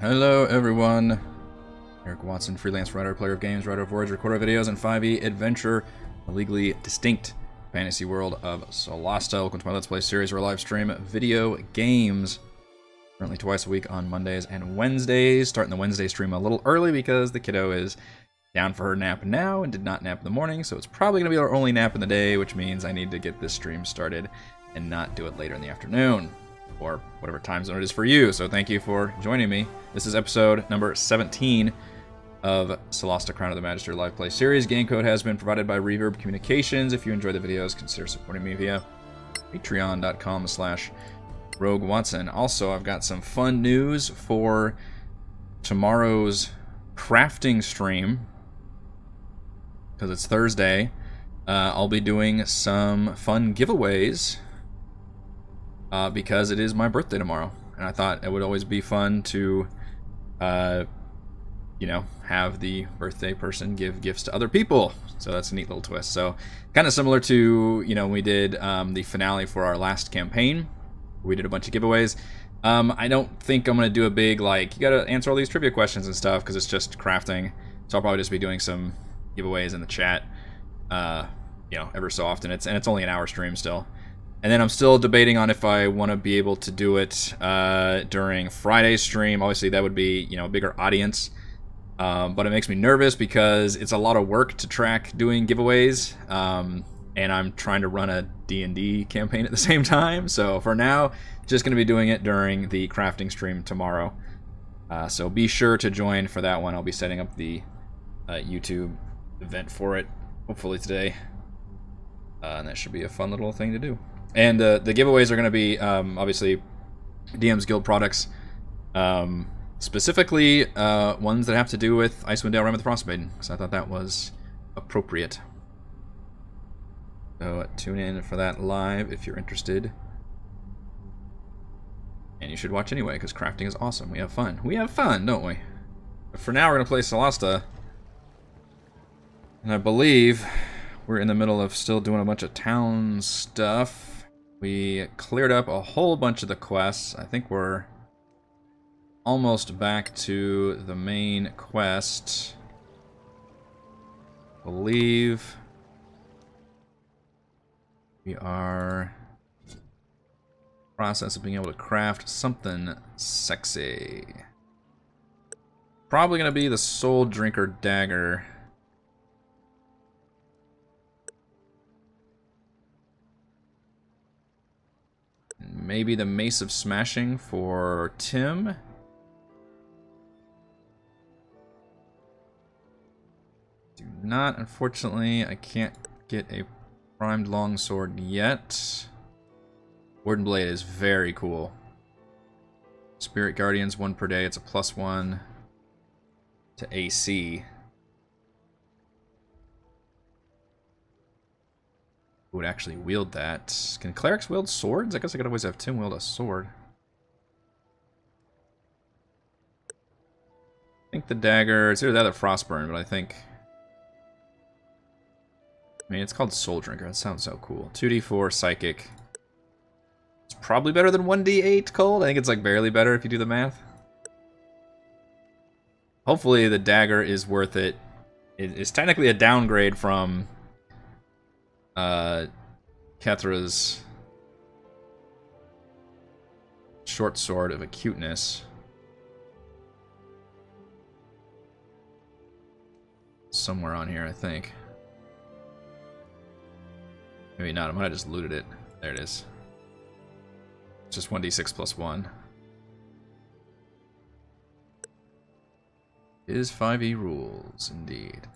Hello everyone, Eric Watson, freelance writer, player of games, writer of words, recorder of videos, and 5e adventure, a legally distinct fantasy world of Solasta. Welcome to my Let's Play series where I live stream video games, currently twice a week on Mondays and Wednesdays. Starting the Wednesday stream a little early because the kiddo is down for her nap now and did not nap in the morning, so it's probably going to be our only nap in the day, which means I need to get this stream started and not do it later in the afternoon, or whatever time zone it is for you. So thank you for joining me. This is episode number 17 of Solasta Crown of the Magister live play series. Game code has been provided by Reverb Communications. If you enjoy the videos, consider supporting me via patreon.com/Rogue Watson. Also, I've got some fun news for tomorrow's crafting stream, because it's Thursday. I'll be doing some fun giveaways because it is my birthday tomorrow, and I thought it would always be fun to, have the birthday person give gifts to other people. So that's a neat little twist. So kind of similar to, when we did the finale for our last campaign. We did a bunch of giveaways. I don't think I'm going to do a big, you got to answer all these trivia questions and stuff, because it's just crafting. So I'll probably just be doing some giveaways in the chat, ever so often. It's only an hour stream still. And then I'm still debating on if I want to be able to do it during Friday's stream. Obviously, that would be, a bigger audience. But it makes me nervous because it's a lot of work to track doing giveaways. And I'm trying to run a D&D campaign at the same time. So for now, just going to be doing it during the crafting stream tomorrow. So be sure to join for that one. I'll be setting up the YouTube event for it, hopefully today. And that should be a fun little thing to do. And the giveaways are going to be, obviously, DM's Guild products. Specifically, ones that have to do with Icewind Dale Realm of the Frostmaiden, because I thought that was appropriate. So tune in for that live if you're interested. And you should watch anyway, because crafting is awesome. We have fun. We have fun, don't we? But for now, we're going to play Solasta. And I believe we're in the middle of still doing a bunch of town stuff. We cleared up a whole bunch of the quests. I think we're almost back to the main quest. I believe we are in the process of being able to craft something sexy. Probably going to be the Soul Drinker Dagger. Maybe the Mace of Smashing for Tim. Do not, unfortunately, I can't get a primed longsword yet. Warden Blade is very cool. Spirit Guardians, 1 per day. It's a +1 to AC. Who would actually wield that? Can clerics wield swords? I guess I could always have Tim wield a sword. I think the dagger, it's either that or Frostburn, but I think... it's called Soul Drinker. That sounds so cool. 2d4 Psychic. It's probably better than 1d8 Cold. I think it's barely better if you do the math. Hopefully the dagger is worth it. It's technically a downgrade from Kethra's short sword of acuteness. Somewhere on here, I think. Maybe not, I might have just looted it. There it is. It's just 1d6 +1. It is 5e rules, indeed.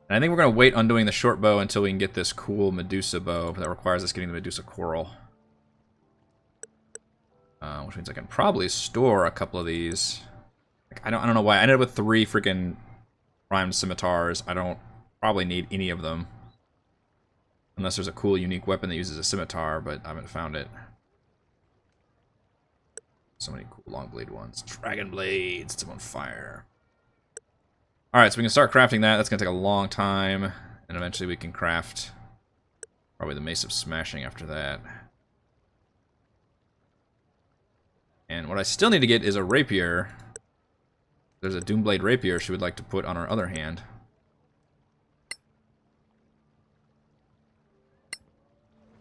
And I think we're going to wait on doing the short bow until we can get this cool Medusa bow that requires us getting the Medusa Coral. Which means I can probably store a couple of these. I don't know why. I ended up with 3 freaking primed scimitars. I don't probably need any of them. Unless there's a cool unique weapon that uses a scimitar, but I haven't found it. So many cool long blade ones. Dragon blades, it's on fire. Alright, so we can start crafting that. That's going to take a long time. And eventually we can craft probably the Mace of Smashing after that. And what I still need to get is a rapier. There's a Doomblade Rapier she would like to put on her other hand.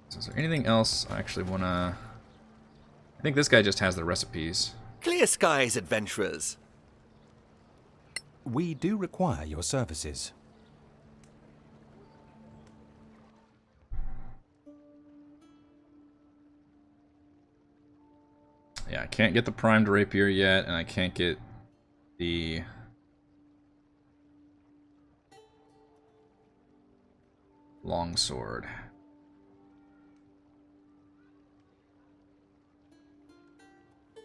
So is there anything else I actually want to... I think this guy just has the recipes. Clear skies, adventurers. We do require your services. Yeah, I can't get the primed rapier yet, and I can't get the... longsword.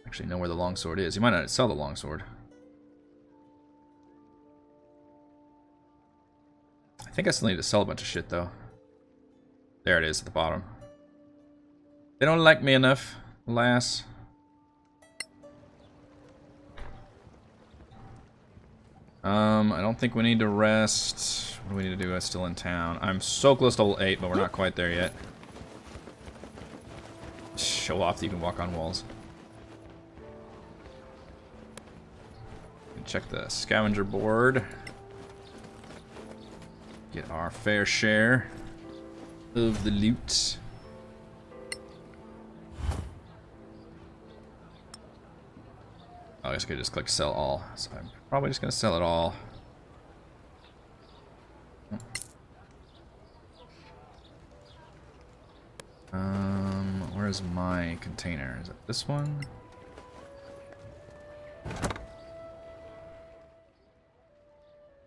Actually know where the longsword is. You might not sell the longsword. I think I still need to sell a bunch of shit, though. There it is at the bottom. They don't like me enough, alas. I don't think we need to rest. What do we need to do? I'm still in town. I'm so close to level 8, but we're not quite there yet. Show off that you can walk on walls. Check the scavenger board. Get our fair share of the loot. Oh, I guess I could just click sell all. So I'm probably just gonna sell it all. Where's my container? Is it this one?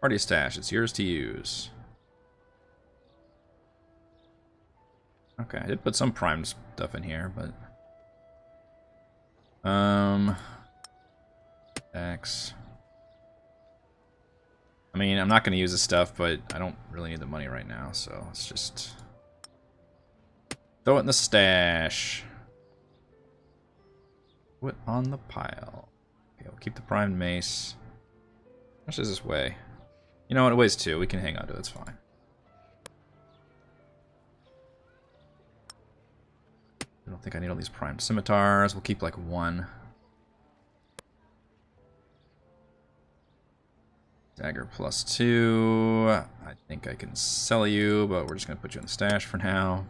Party stash, it's yours to use. Okay, I did put some primed stuff in here, but... X. I mean, I'm not going to use this stuff, but I don't really need the money right now, so let's just... throw it in the stash. Put it on the pile. Okay, we'll keep the primed mace. How much does this weigh? You know what, it weighs 2. We can hang on to it, it's fine. I don't think I need all these primed scimitars. We'll keep like 1. Dagger plus 2. I think I can sell you, but we're just going to put you in the stash for now.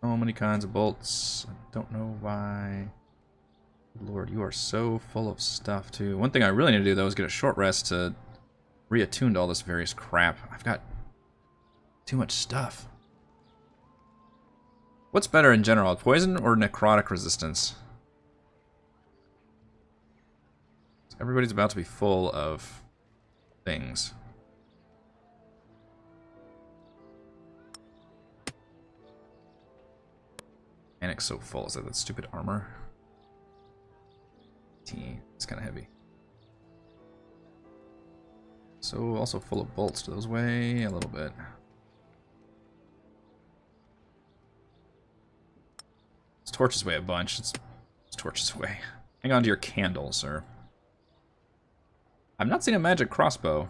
So many kinds of bolts. I don't know why. Lord, you are so full of stuff, too. One thing I really need to do, though, is get a short rest to reattune to all this various crap. I've got too much stuff. What's better in general, poison or necrotic resistance? Everybody's about to be full of things. Panic's so full. Is that stupid armor? It's kind of heavy. So also full of bolts. Do those weigh a little bit? This torches weigh a bunch. Let's torches away. Hang on to your candle, sir. I've not seen a magic crossbow.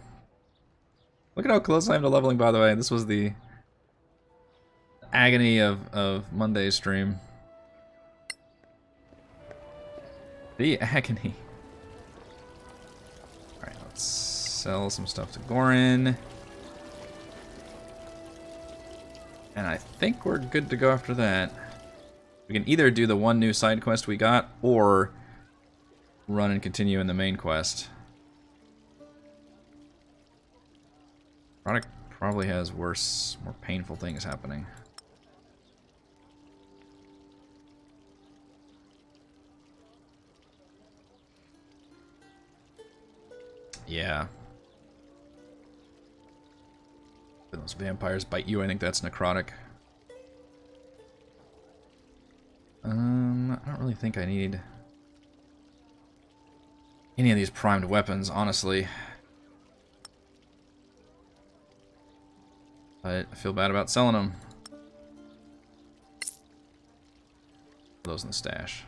Look at how close I am to leveling, by the way. This was the agony of Monday's stream. The agony. Alright, let's sell some stuff to Gorin. And I think we're good to go after that. We can either do the 1 new side quest we got, or run and continue in the main quest. Product probably has worse, more painful things happening. Yeah. When those vampires bite you, I think that's necrotic. I don't really think I need any of these primed weapons, honestly. But I feel bad about selling them. Those in the stash.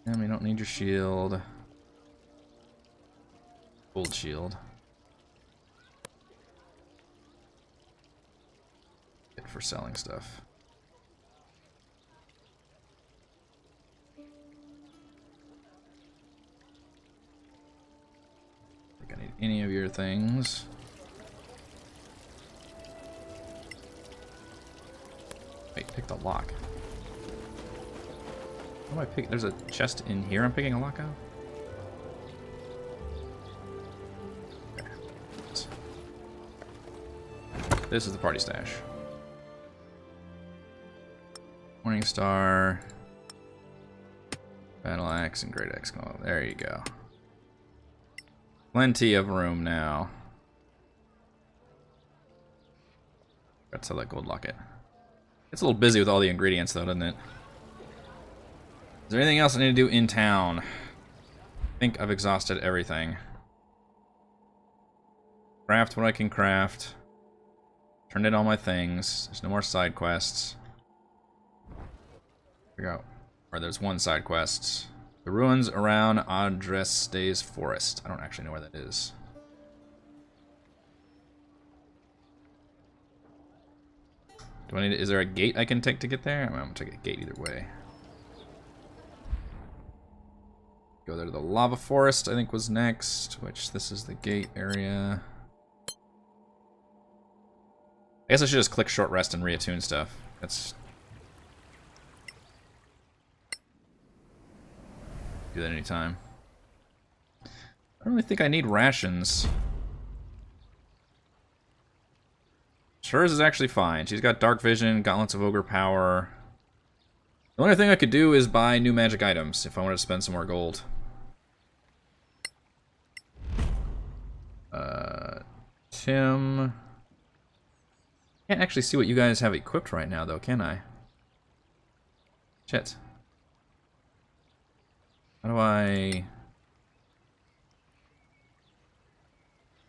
And we don't need your shield. Gold shield. Get shit for selling stuff. I think I need any of your things. Wait, pick the lock. How do I pick? There's a chest in here I'm picking a lock out? Okay. This is the party stash. Morning Star. Battle Axe and Great Axe. Oh, there you go. Plenty of room now. Got to sell that gold locket. It's a little busy with all the ingredients though, doesn't it? Is there anything else I need to do in town? I think I've exhausted everything. Craft what I can craft. Turned in all my things. There's no more side quests. Figure out. Or there's one side quest. The ruins around Adrestes Forest. I don't actually know where that is. Do I need? Is there a gate I can take to get there? I'm gonna take a gate either way. Go there to the lava forest, I think was next, which this is the gate area. I guess I should just click short rest and reattune stuff. That's... do that anytime. I don't really think I need rations. Hers is actually fine. She's got dark vision, gauntlets of ogre power. The only thing I could do is buy new magic items if I wanted to spend some more gold. Tim. Can't actually see what you guys have equipped right now, though, can I? Shit. How do I...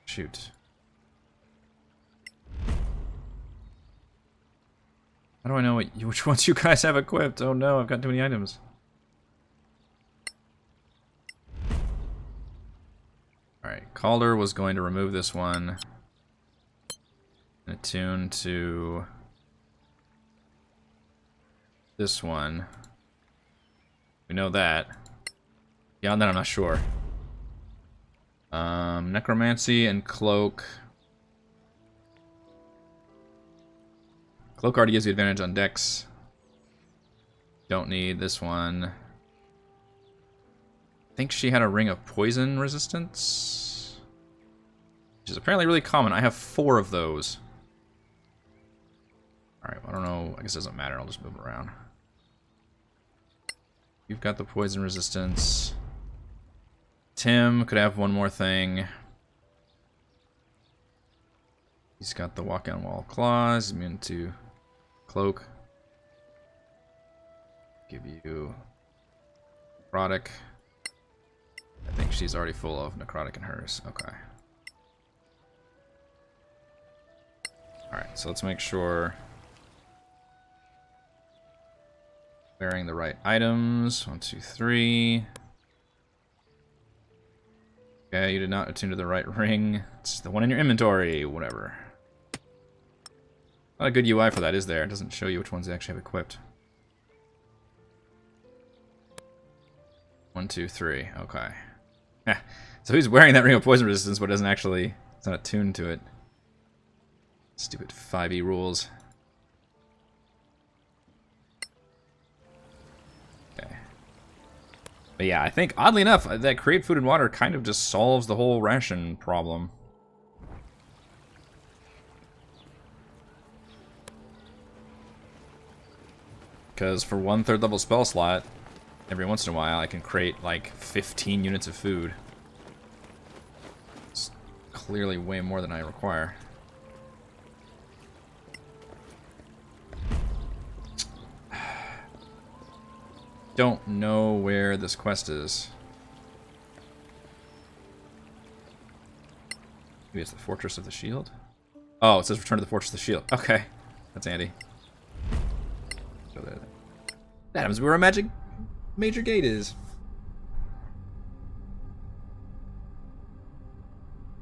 shoot. How do I know which ones you guys have equipped? Oh no, I've got too many items. Alright, Calder was going to remove this one. And attune to this one. We know that. Beyond that, I'm not sure. Necromancy and Cloak. Cloak already gives you advantage on Dex. Don't need this one. I think she had a ring of poison resistance, which is apparently really common. I have 4 of those. Alright, well, I don't know. I guess it doesn't matter. I'll just move around. You've got the poison resistance. Tim could have one more thing. He's got the walk on wall claws. Immune to cloak. Give you necrotic. I think she's already full of necrotic in hers. Okay. Alright, so let's make sure wearing the right items. 1, 2, 3. Okay, you did not attune to the right ring. It's the one in your inventory. Whatever. Not a good UI for that, is there? It doesn't show you which ones they actually have equipped. 1, 2, 3. Okay. Yeah. So he's wearing that ring of poison resistance, but doesn't actually... it's not attuned to it. Stupid 5e rules. Okay. But yeah, I think, oddly enough, that create food and water kind of just solves the whole ration problem. Because for 1/3 level spell slot, every once in a while I can create like 15 units of food. It's clearly way more than I require. Don't know where this quest is. Maybe it's the Fortress of the Shield? Oh, it says return to the Fortress of the Shield. Okay, that's handy. Go there. That happens where a major gate is.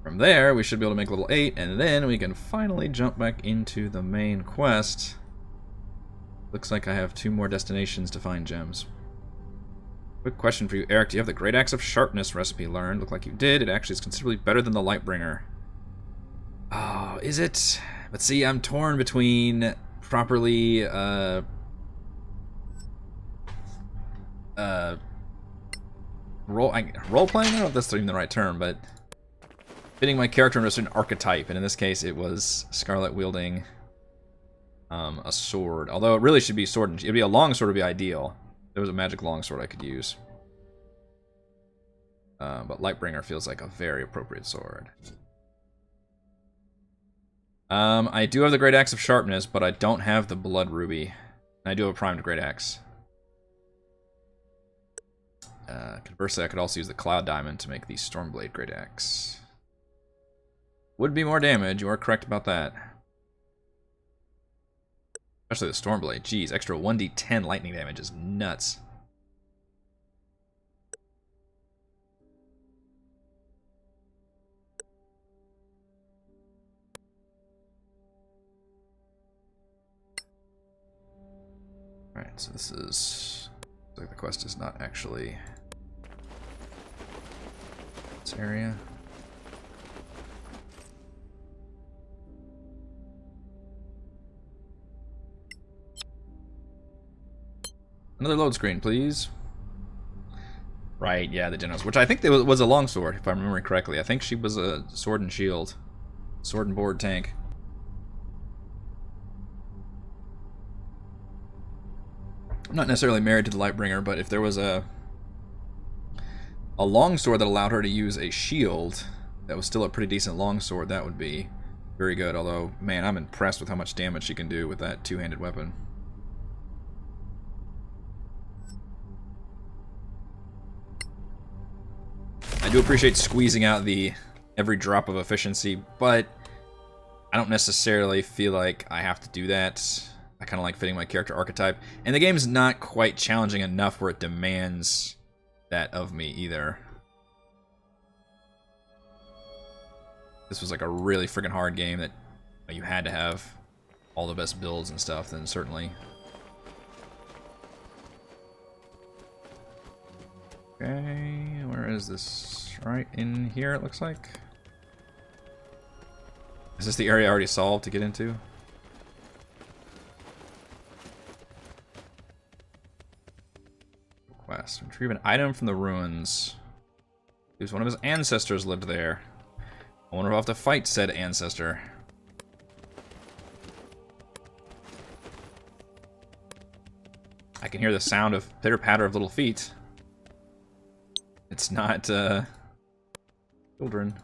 From there, we should be able to make level 8, and then we can finally jump back into the main quest. Looks like I have 2 more destinations to find gems. Quick question for you, Eric. Do you have the Great Axe of Sharpness recipe learned? Look like you did. It actually is considerably better than the Lightbringer. Oh, is it? But see, I'm torn between properly, role-playing? I don't know if that's even the right term, but fitting my character into a certain archetype, and in this case it was Scarlet wielding a sword. Although it really should be sword, it'd be a long sword would be ideal. There was a magic longsword I could use. But Lightbringer feels like a very appropriate sword. I do have the Great Axe of Sharpness, but I don't have the Blood Ruby. And I do have a primed Great Axe. Conversely, I could also use the Cloud Diamond to make the Stormblade Great Axe. Would be more damage, you are correct about that. Especially the Stormblade. Jeez, extra 1d10 lightning damage is nuts. Alright, so this is... looks like the quest is not actually... this area. Another load screen, please. Right, yeah, the Genos, which I think was a longsword, if I'm remembering correctly. I think she was a sword and shield. Sword and board tank. I'm not necessarily married to the Lightbringer, but if there was a longsword that allowed her to use a shield that was still a pretty decent longsword, that would be very good. Although, man, I'm impressed with how much damage she can do with that two-handed weapon. I do appreciate squeezing out the every drop of efficiency, but I don't necessarily feel like I have to do that. I kind of like fitting my character archetype. And the game's not quite challenging enough where it demands that of me either. This was like a really freaking hard game that you had to have all the best builds and stuff, then certainly. Okay, where is this? Right in here, it looks like. Is this the area I already solved to get into? Quest. Retrieve an item from the ruins. Because one of his ancestors lived there. I wonder if I'll have to fight said ancestor. I can hear the sound of pitter-patter of little feet. It's not, children.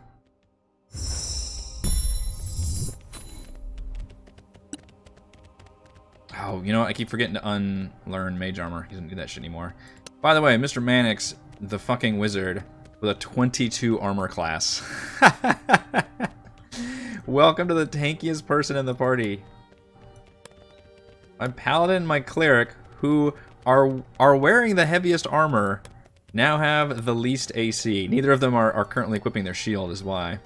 Oh, you know what? I keep forgetting to unlearn mage armor. He doesn't do that shit anymore. By the way, Mr. Mannix, the fucking wizard, with a 22 armor class. Welcome to the tankiest person in the party. My paladin and my cleric, who are wearing the heaviest armor, now have the least AC. Neither of them are currently equipping their shield, is why.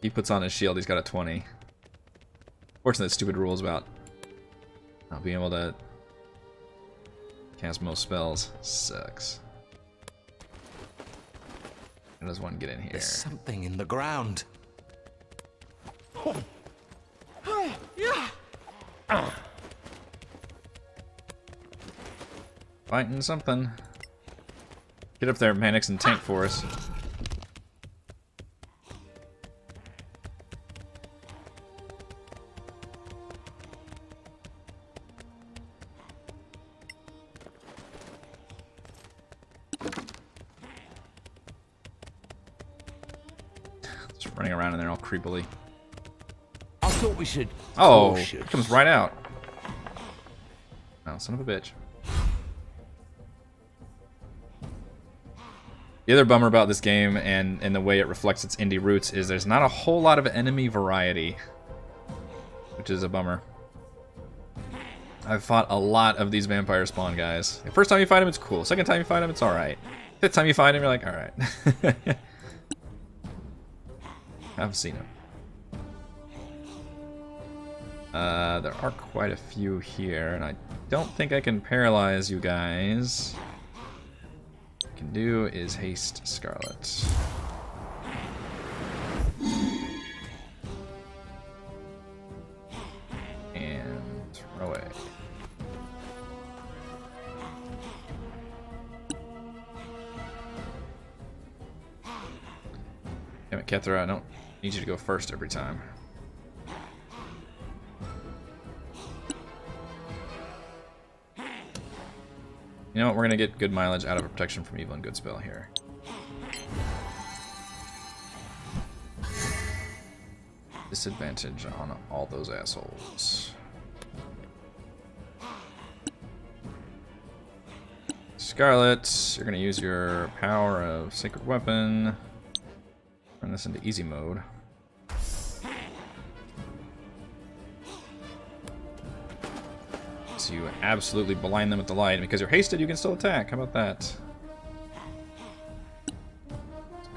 He puts on his shield, he's got a 20. Fortunately, that stupid rules about not being able to cast most spells sucks. How does one get in here? There's something in the ground. Fighting something. Get up there, Mannix, and tank for us. Just running around in there all creepily. I thought we should. Oh, it comes right out. Oh, son of a bitch. The other bummer about this game and the way it reflects its indie roots is there's not a whole lot of enemy variety, which is a bummer. I've fought a lot of these vampire spawn guys. The first time you fight them, it's cool. Second time you fight them, it's alright. Fifth time you find him, you're like, alright. I've seen him. There are quite a few here, and I don't think I can paralyze you guys. What I can do is haste Scarlet. And throw away. Damn it, Kethra, I don't need you to go first every time. You know what, we're gonna get good mileage out of a protection from evil and good spell here. Disadvantage on all those assholes. Scarlet, you're gonna use your power of Sacred Weapon. Turn this into easy mode. So you absolutely blind them with the light, and because you're hasted, you can still attack. How about that? So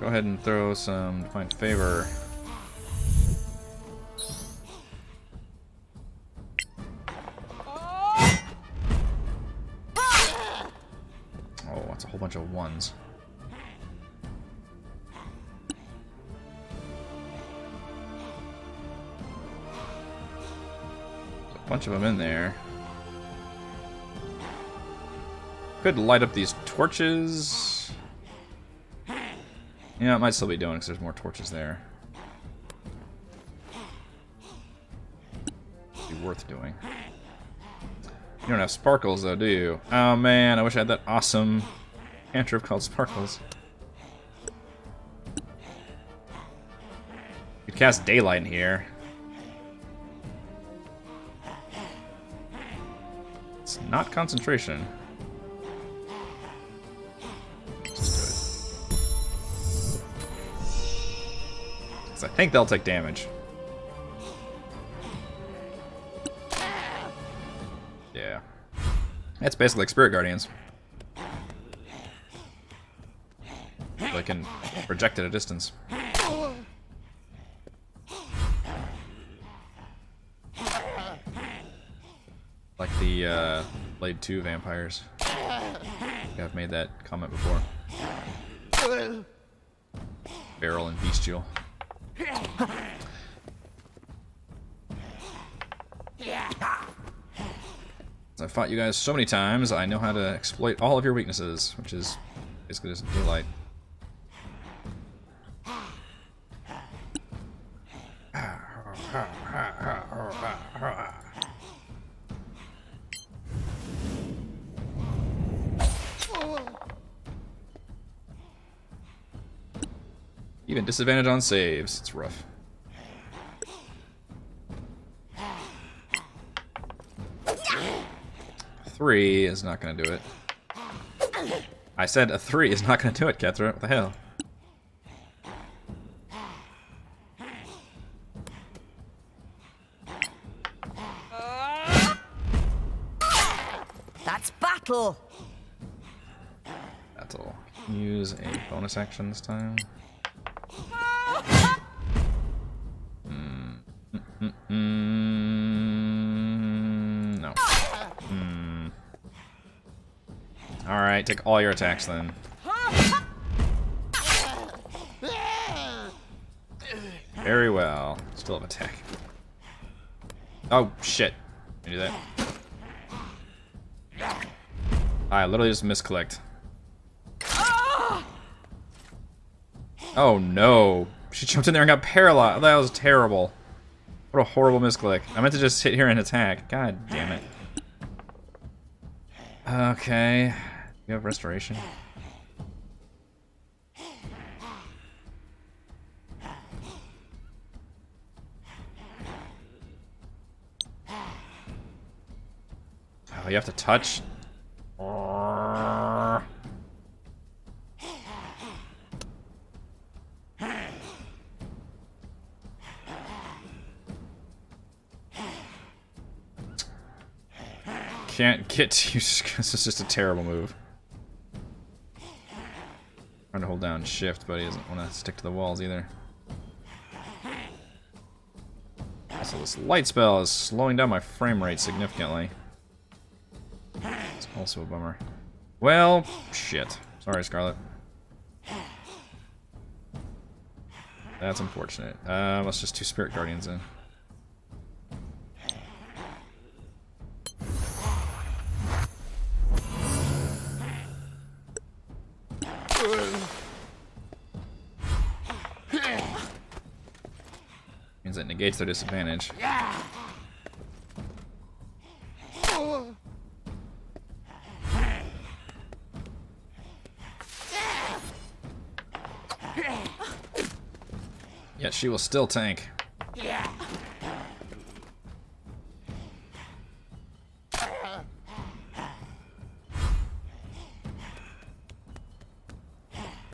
go ahead and throw some Divine Favor. Oh, that's a whole bunch of ones. There's a bunch of them in there. Could light up these torches. Yeah, it might still be doing because there's more torches there. Be worth doing. You don't have sparkles though, do you? Oh man, I wish I had that awesome cantrip called Sparkles. You could cast Daylight in here. It's not concentration. I think they'll take damage. Yeah. It's basically like Spirit Guardians. They can project at a distance. Like the Blade 2 vampires. I think I've made that comment before. Feral and bestial. I fought you guys so many times, I know how to exploit all of your weaknesses, which is basically just daylight. Even disadvantage on saves, it's rough. Three is not gonna do it. I said a 3 is not gonna do it, Kethra. What the hell? That's battle. Battle. Use a bonus action this time. No. Alright, take all your attacks then. Very well. Still have attack. Oh, shit. Can you do that? I literally just misclicked. Oh no. She jumped in there and got paralyzed. That was terrible. What a horrible misclick. I meant to just sit here and attack. God damn it. Okay. You have restoration? Oh, you have to touch? Can't get to you because it's just a terrible move. Trying to hold down shift, but he doesn't want to stick to the walls either. Also, this light spell is slowing down my frame rate significantly. It's also a bummer. Well, shit. Sorry, Scarlet. That's unfortunate. Let's just 2 Spirit Guardians in. Means it negates their disadvantage. Yet she will still tank.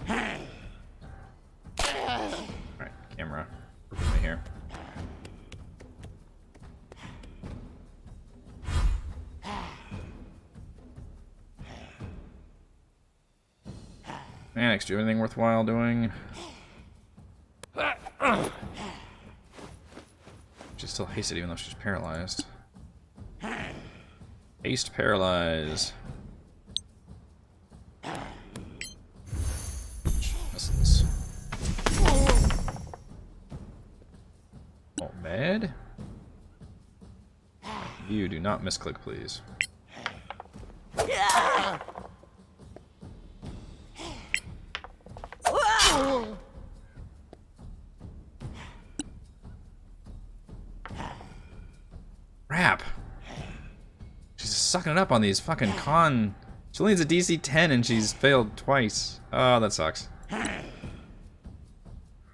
Alright, camera. Put me here. Annex, do you have anything worthwhile doing? She's still hasted even though she's paralyzed. Haste paralyze. Missiles. Oh, mad? You do not misclick, please. Crap. She's sucking it up on these fucking con. She only needs a DC 10 and she's failed twice. Oh, that sucks. I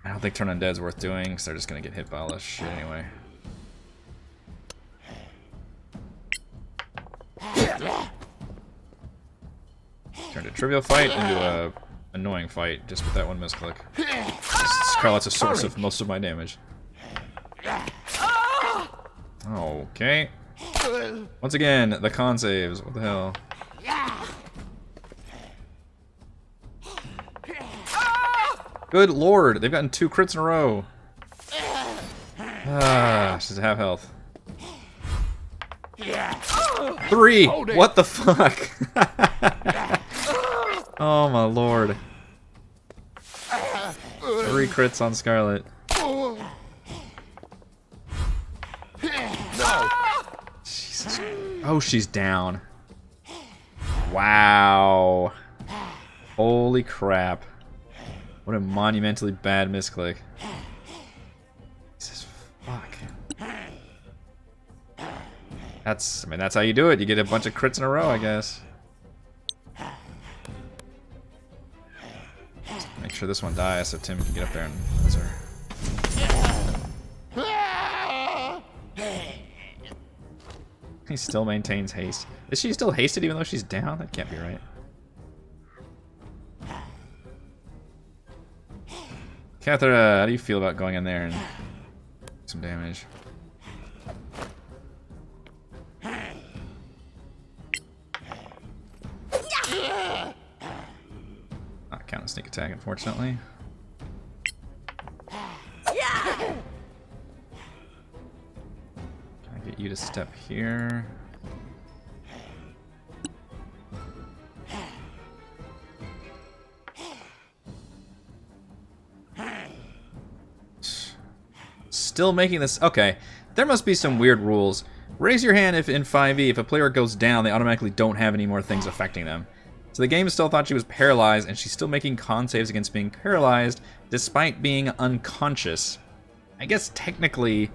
don't think Turn Undead's worth doing because they're just gonna get hit by all this shit anyway. Turned a trivial fight into a annoying fight just with that one misclick. Scarlet's a source of most of my damage. Okay. Once again, the con saves. What the hell? Good lord, they've gotten 2 crits in a row. Ah, she's at half health. 3! What the fuck? Oh my lord. 3 crits on Scarlet. Jesus. Oh, she's down. Wow. Holy crap. What a monumentally bad misclick. Jesus fuck. That's, I mean, that's how you do it. You get a bunch of crits in a row, I guess. Just make sure this one dies so Tim can get up there and lose her. He still maintains haste. Is she still hasted even though she's down? That can't be right. Cathra, how do you feel about going in there and some damage? Not count a sneak attack, unfortunately. Can I get you to step here? Still making this... Okay, there must be some weird rules. Raise your hand if in 5e, if a player goes down, they automatically don't have any more things affecting them. So the game still thought she was paralyzed, and she's still making con saves against being paralyzed, despite being unconscious. I guess technically,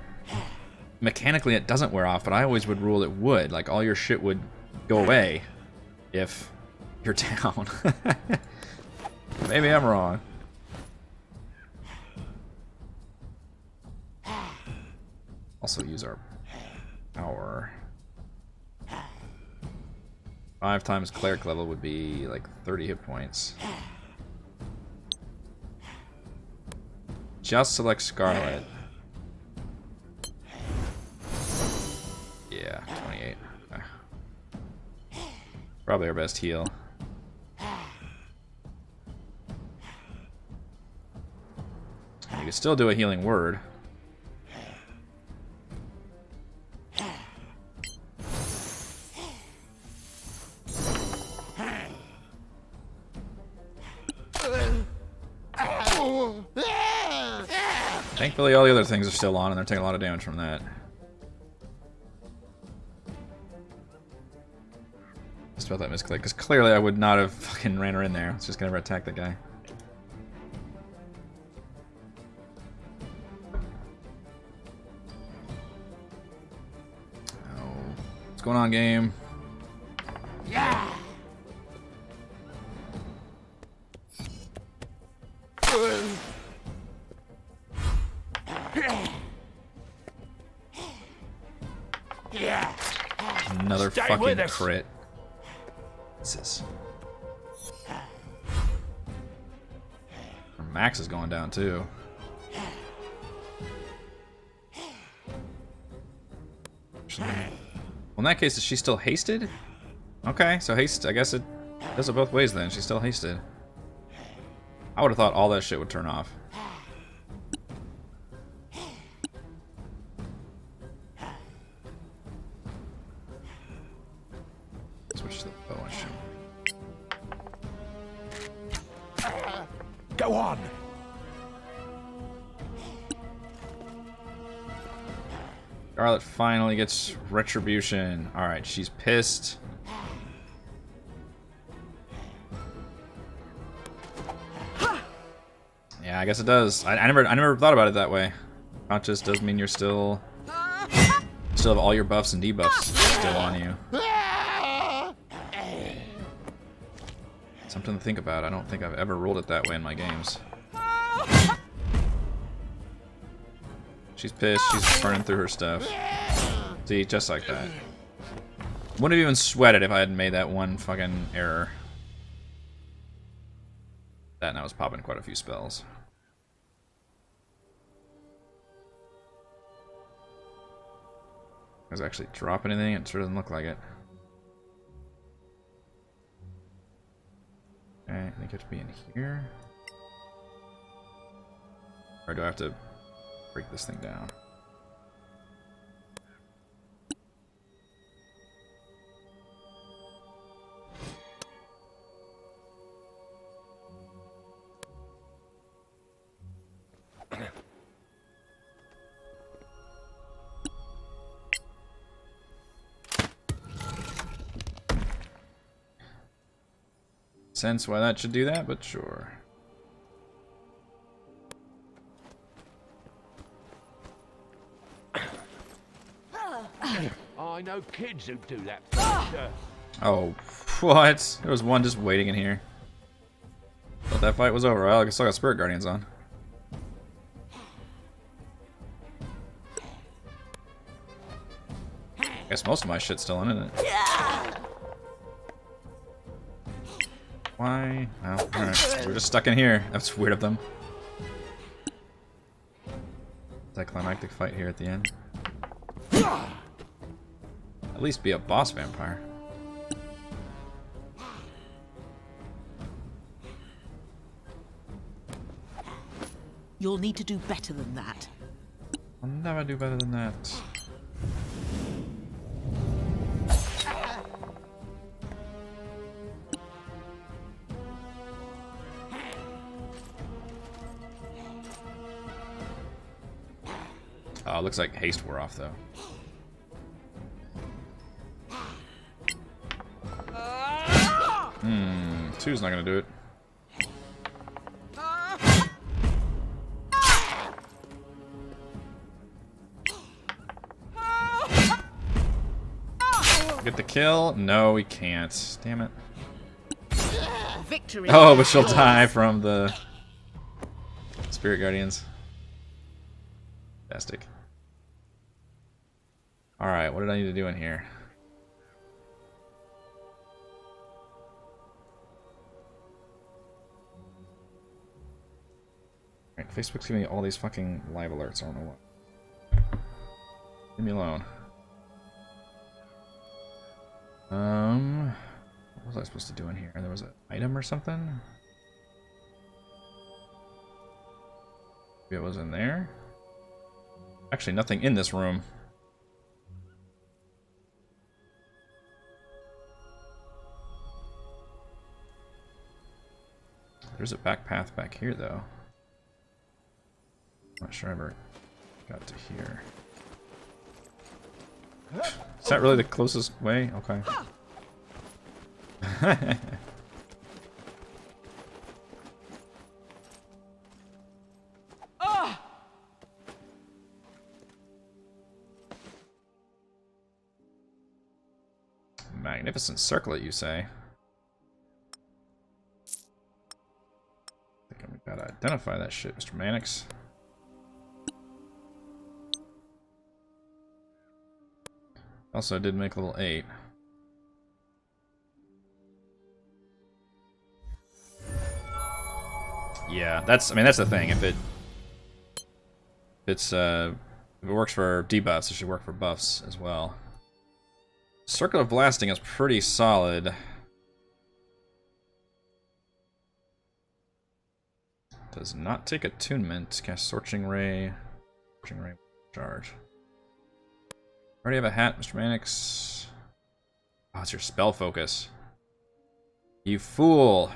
mechanically it doesn't wear off, but I always would rule it would. Like, all your shit would go away if you're down. Maybe I'm wrong. Also use our power. 5 times cleric level would be like 30 hit points. Just select Scarlet. Yeah, 28. Probably our best heal. could still do a healing word. Thankfully, all the other things are still on, and they're taking a lot of damage from that. Just about that misclick, because clearly I would not have fucking ran her in there. I was just gonna attack the guy. Oh, what's going on, game? Yeah. Another Stay fucking with us. crit. Jesus. Her max is going down too. Well, in that case, is she still hasted? Okay, so haste, I guess it does it both ways then. She's still hasted. I would have thought all that shit would turn off. Switch to the bow and shoot. Go on. Scarlet finally gets retribution. Alright, she's pissed. Yeah, I guess it does. I never thought about it that way. Conscious does mean you're still have all your buffs and debuffs still on you. Something to think about. I don't think I've ever ruled it that way in my games. She's pissed. She's burning through her stuff. See, just like that. Wouldn't have even sweated if I hadn't made that one fucking error. That and I was popping quite a few spells. Does it actually drop anything? It sure doesn't look like it. Okay, I think you have to be in here. Or do I have to break this thing down? Sense why that should do that, but sure. I know kids who do that. Sir. Oh, what? There was one just waiting in here. Thought that fight was over. Well, I still got Spirit Guardians on. Guess most of my shit's still in it. Why? Well, alright. We're just stuck in here. That's weird of them. That climactic fight here at the end. At least be a boss vampire. You'll need to do better than that. I'll never do better than that. Oh, looks like haste wore off though. Two's not gonna do it. Get the kill? No, we can't. Damn it. Victory. Oh, but she'll die from the Spirit Guardians. Fantastic. Alright, what did I need to do in here? Alright, Facebook's giving me all these fucking live alerts. I don't know what. Leave me alone. What was I supposed to do in here? There was an item or something? Maybe it was in there. Actually, nothing in this room. There's a back path back here, though. Not sure I ever got to here. Is that really the closest way? Okay. Magnificent circlet, you say? I think we gotta identify that shit, Mr. Mannix. Also, I did make a little 8. Yeah, that's, I mean, that's the thing. If it works for debuffs, it should work for buffs as well. Circle of Blasting is pretty solid. Does not take attunement. Cast Scorching Ray. Scorching Ray charge. Already have a hat, Mr. Mannix. Oh, it's your spell focus. You fool.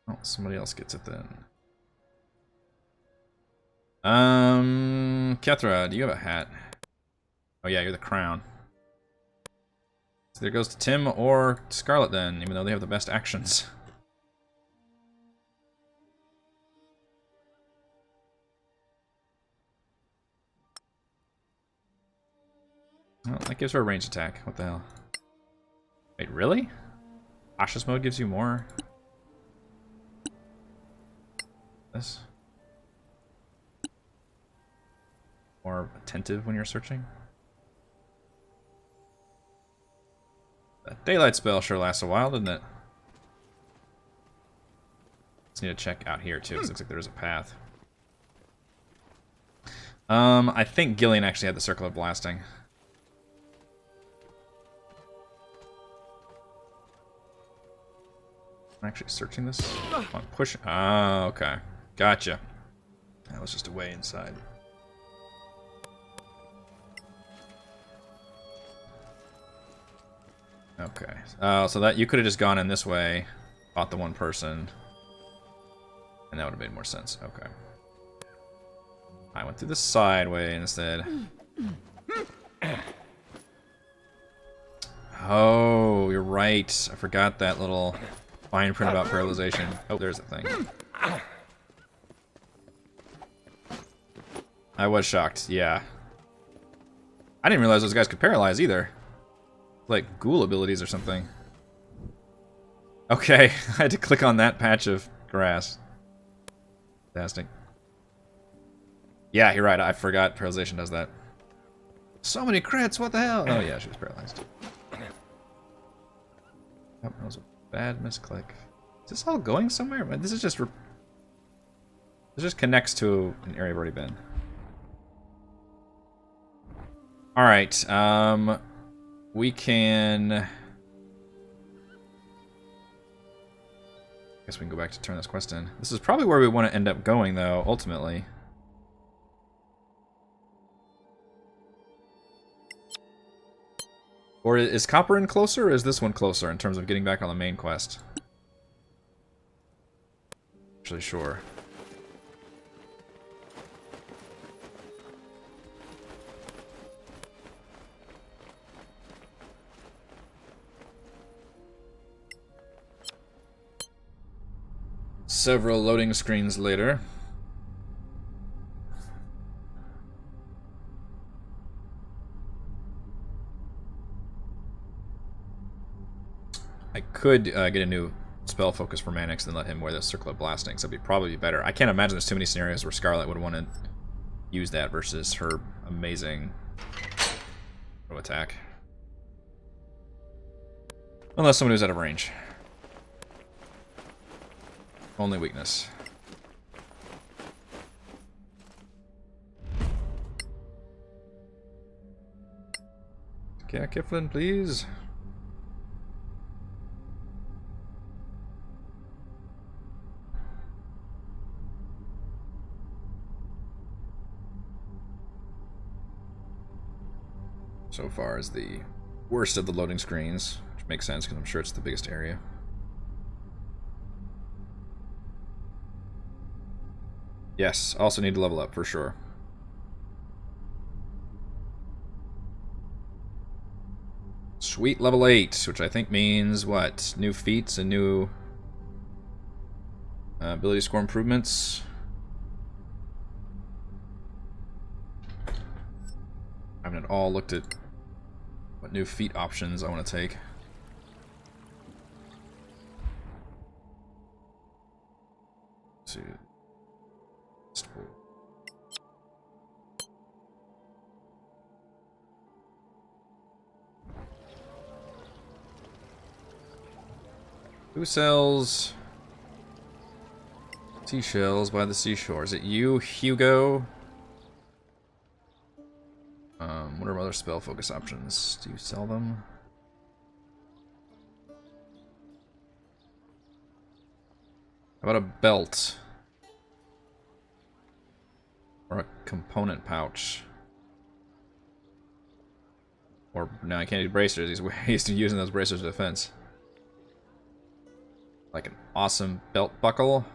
Oh, somebody else gets it then. Kethra, do you have a hat? Oh yeah, you're the crown. So there goes to Tim or Scarlet then, even though they have the best actions. Well, that gives her a ranged attack. What the hell? Wait, really? Cautious mode gives you more? This? More attentive when you're searching? That daylight spell sure lasts a while, doesn't it? Just need to check out here too, because it looks like there's a path. I think Gillian actually had the Circle of Blasting. I'm actually searching this. Come on, push. Ah, okay. Gotcha. That was just a way inside. Okay. So that you could have just gone in this way, fought the one person, and that would have made more sense. Okay. I went through the side way instead. Oh, you're right. I forgot that little fine print about paralyzation. Oh, there's the thing. I was shocked, yeah. I didn't realize those guys could paralyze either. Like ghoul abilities or something. Okay, I had to click on that patch of grass. Fantastic. Yeah, you're right. I forgot paralyzation does that. So many crits, what the hell? Oh yeah, she was paralyzed. Oh, that was a bad misclick. Is this all going somewhere? This is just... This just connects to an area I've already been. Alright, we can... I guess we can go back to turn this quest in. This is probably where we want to end up going, though, ultimately. Or is Copperin closer, or is this one closer in terms of getting back on the main quest? Actually, sure. Several loading screens later. I could get a new spell focus for Mannix and let him wear the Circle of Blasting, so that'd be probably better. I can't imagine there's too many scenarios where Scarlet would want to use that versus her amazing attack. Unless someone who's out of range. Only weakness. Okay, Kiflin, please. so far is the worst of the loading screens, which makes sense because I'm sure it's the biggest area. Yes, also need to level up for sure. Sweet level 8, which I think means what? New feats and new ability score improvements. I haven't at all looked at what new feat options I want to take. Let's see. Who sells seashells by the seashore? Is it you, Hugo? What are other spell focus options? Do you sell them? How about a belt? Or a component pouch? Or, no, I can't do bracers. He's using those bracers for defense. Like an awesome belt buckle.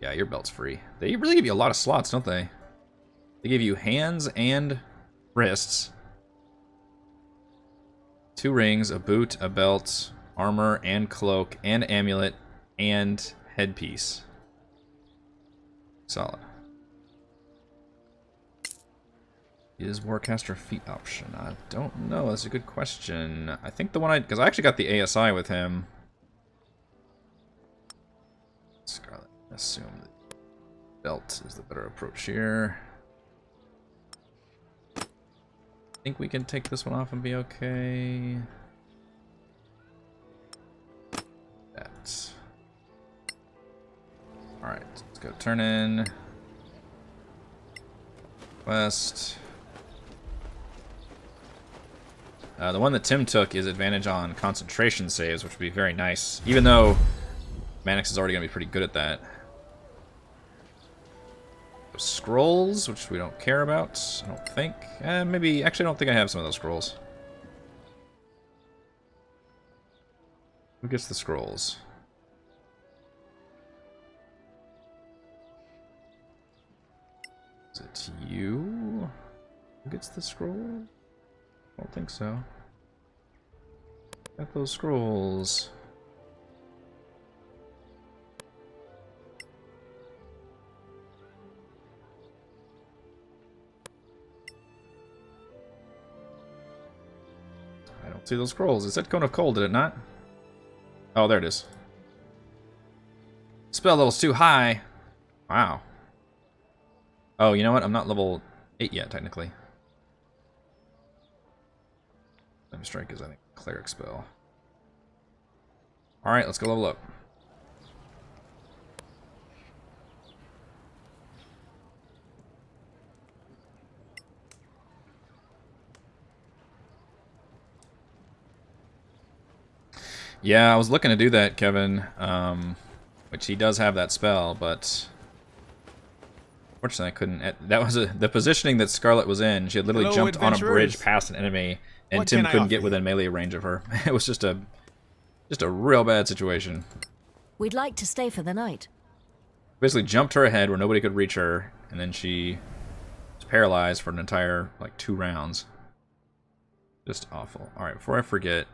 Yeah, your belt's free. They really give you a lot of slots, don't they? They give you hands and wrists. 2 rings, a boot, a belt, armor and cloak, and amulet, and headpiece. Solid. Is Warcaster feat option? I don't know. That's a good question. I think the one because I actually got the ASI with him. Scarlet. Assume the belt is the better approach here. I think we can take this one off and be okay. That. Alright, let's go turn in. West. The one that Tim took is advantage on concentration saves, which would be very nice. Even though Mannix is already going to be pretty good at that. Scrolls, which we don't care about, I don't think. Maybe, actually I don't think I have some of those scrolls. Who gets the scrolls? Is it you? Who gets the scroll? I don't think so. Got those scrolls. I don't see those scrolls. It said Cone of Cold, did it not? Oh, there it is. Spell level's too high. Wow. Oh, you know what? I'm not level 8 yet, technically. Flame Strike is, I think, Cleric spell. Alright, let's go level up. Yeah, I was looking to do that, Kevin. Which he does have that spell, but fortunately I couldn't. That was the positioning that Scarlet was in. She had literally Hello, jumped on a bridge past an enemy, and What Tim can I couldn't offer get you? within melee range of her. It was just a real bad situation. We'd like to stay for the night. Basically jumped her ahead where nobody could reach her, and then she was paralyzed for an entire, like, 2 rounds. Just awful. Alright, before I forget,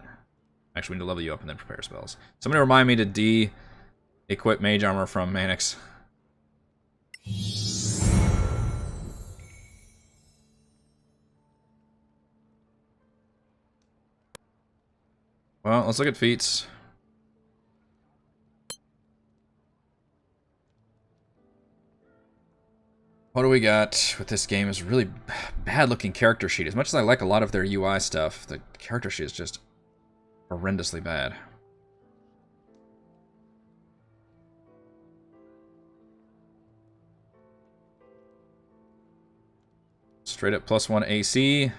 actually we need to level you up and then prepare spells. Somebody remind me to de-equip mage armor from Mannix. Well, let's look at feats. What do we got with this game? Is really bad looking character sheet. As much as I like a lot of their UI stuff, the character sheet is just horrendously bad. Straight up +1 AC.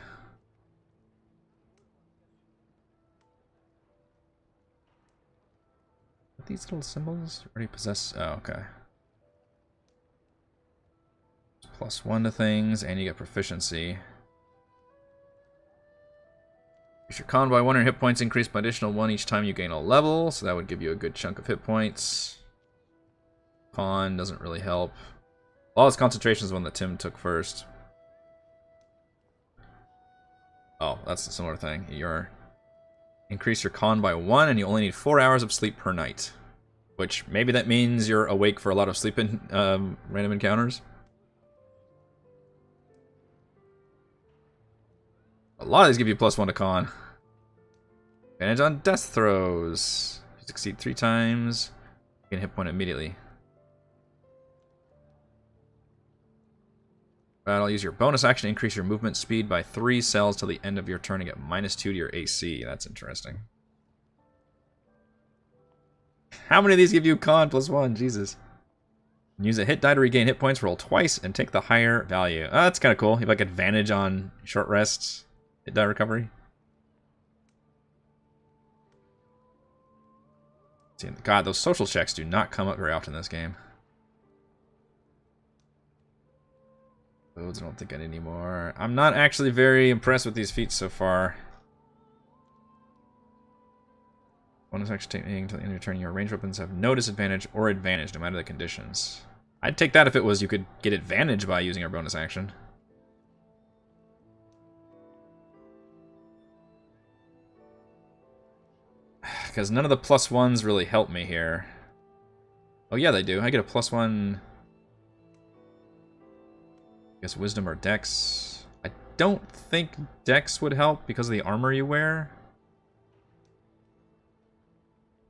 These little symbols already possess. Oh, okay. +1 to things, and you get proficiency. Increase your con by 1 and hit points increase by additional 1 each time you gain a level, so that would give you a good chunk of hit points. Con doesn't really help. Lawless Concentration is the one that Tim took first. Oh, that's a similar thing. Increase your con by 1, and you only need 4 hours of sleep per night. Which, maybe that means you're awake for a lot of sleep in random encounters. A lot of these give you +1 to con. Advantage on death throws. If you succeed 3 times, you can hit point immediately. I'll use your bonus action to increase your movement speed by 3 cells till the end of your turn and get -2 to your AC. That's interesting. How many of these give you con +1? Jesus. Use a hit die to regain hit points, roll twice, and take the higher value. Oh, that's kind of cool. You have like advantage on short rests, hit die recovery. God, those social checks do not come up very often in this game. I don't think I need any more. I'm not actually very impressed with these feats so far. Bonus action taking until the end of your turn. Your ranged weapons have no disadvantage or advantage, no matter the conditions. I'd take that if it was you could get advantage by using our bonus action. Because none of the +1s really help me here. Oh yeah, they do. I get a +1... I guess Wisdom or Dex. I don't think Dex would help because of the armor you wear.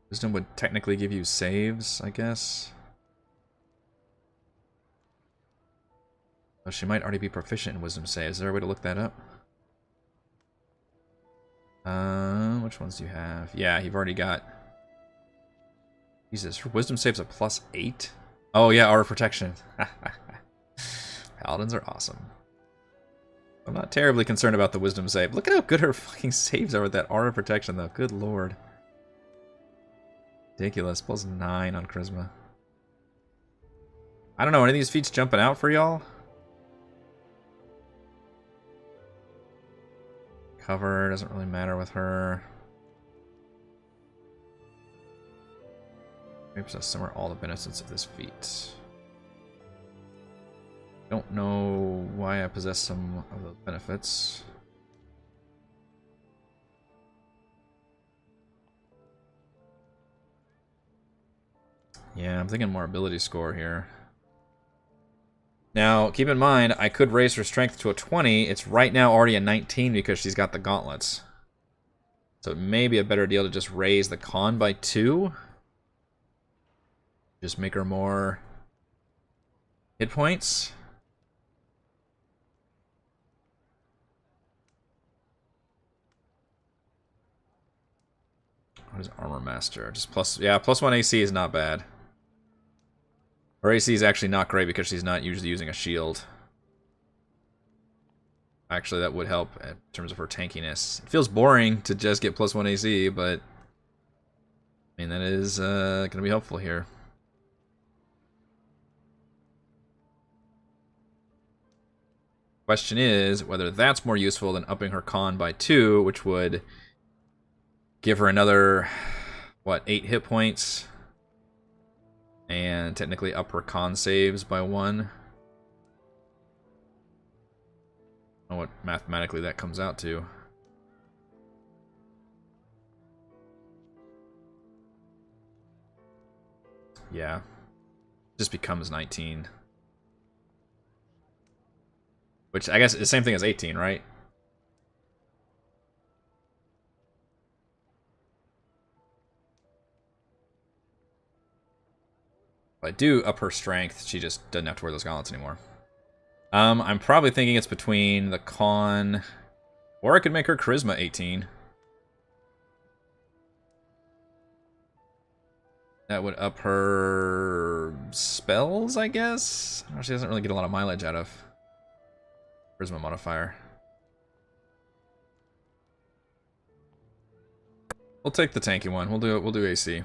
Wisdom would technically give you saves, I guess. Oh, she might already be proficient in Wisdom saves. Is there a way to look that up? Which ones do you have? Yeah, you've already got... Jesus, her Wisdom saves a +8? Oh yeah, Aura Protection. Paladins are awesome. I'm not terribly concerned about the Wisdom save. Look at how good her fucking saves are with that Aura Protection, though. Good lord. Ridiculous. +9 on Charisma. I don't know. Any of these feats jumping out for y'all? Cover doesn't really matter with her. Maybe possess somewhere all the benefits of this feat. Don't know why I possess some of those benefits. Yeah, I'm thinking more ability score here. Now, keep in mind, I could raise her strength to a 20. It's right now already a 19 because she's got the gauntlets. So it may be a better deal to just raise the con by 2. Just make her more hit points. What is Armor Master? Just +1 AC is not bad. Her AC is actually not great because she's not usually using a shield. Actually, that would help in terms of her tankiness. It feels boring to just get +1 AC, but I mean, that is going to be helpful here. Question is whether that's more useful than upping her con by 2, which would give her another, what, 8 hit points? And technically up her con saves by 1. I don't know what mathematically that comes out to. Yeah. Just becomes 19. Which I guess is the same thing as 18, right? If I do up her strength, she just doesn't have to wear those gauntlets anymore. I'm probably thinking it's between the con... Or I could make her charisma 18. That would up her spells, I guess? Oh, she doesn't really get a lot of mileage out of charisma modifier. We'll take the tanky one. We'll do AC.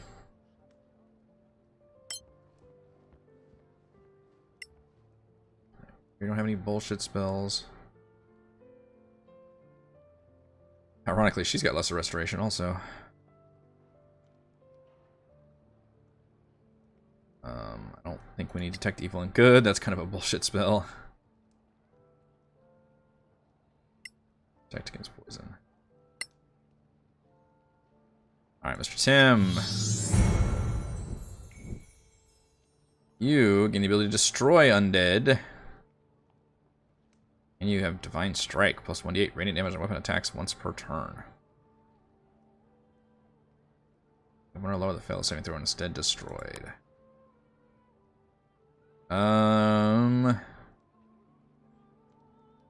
We don't have any bullshit spells. Ironically, she's got lesser restoration also. I don't think we need Detect Evil and Good. That's kind of a bullshit spell. Protect against poison. Alright, Mr. Tim. You gain the ability to destroy undead. And you have Divine Strike, plus 1d8 radiant damage on weapon attacks once per turn. I'm gonna lower the fail saving throw instead destroyed.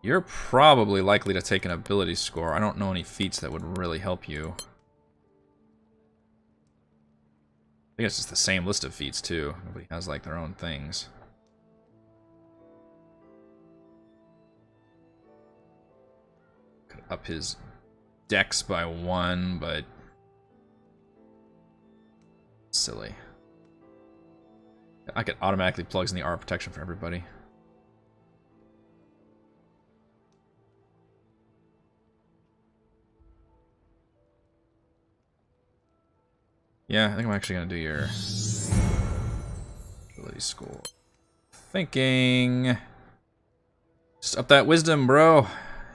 You're probably likely to take an ability score. I don't know any feats that would really help you. I think it's just the same list of feats too. Nobody has like their own things. Could up his dex by 1, but silly. I could automatically plugs in the aura protection for everybody. Yeah, I think I'm actually gonna do your ability score. Thinking, just up that wisdom, bro.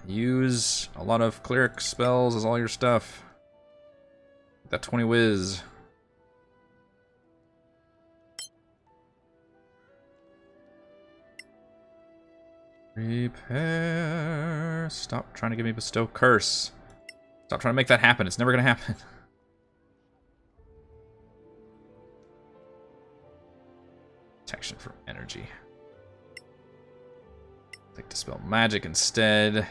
Use a lot of cleric spells as all your stuff. That 20 whiz. Repair. Stop trying to give me bestow curse. Stop trying to make that happen. It's never gonna happen. Protection from energy. Like dispel magic instead.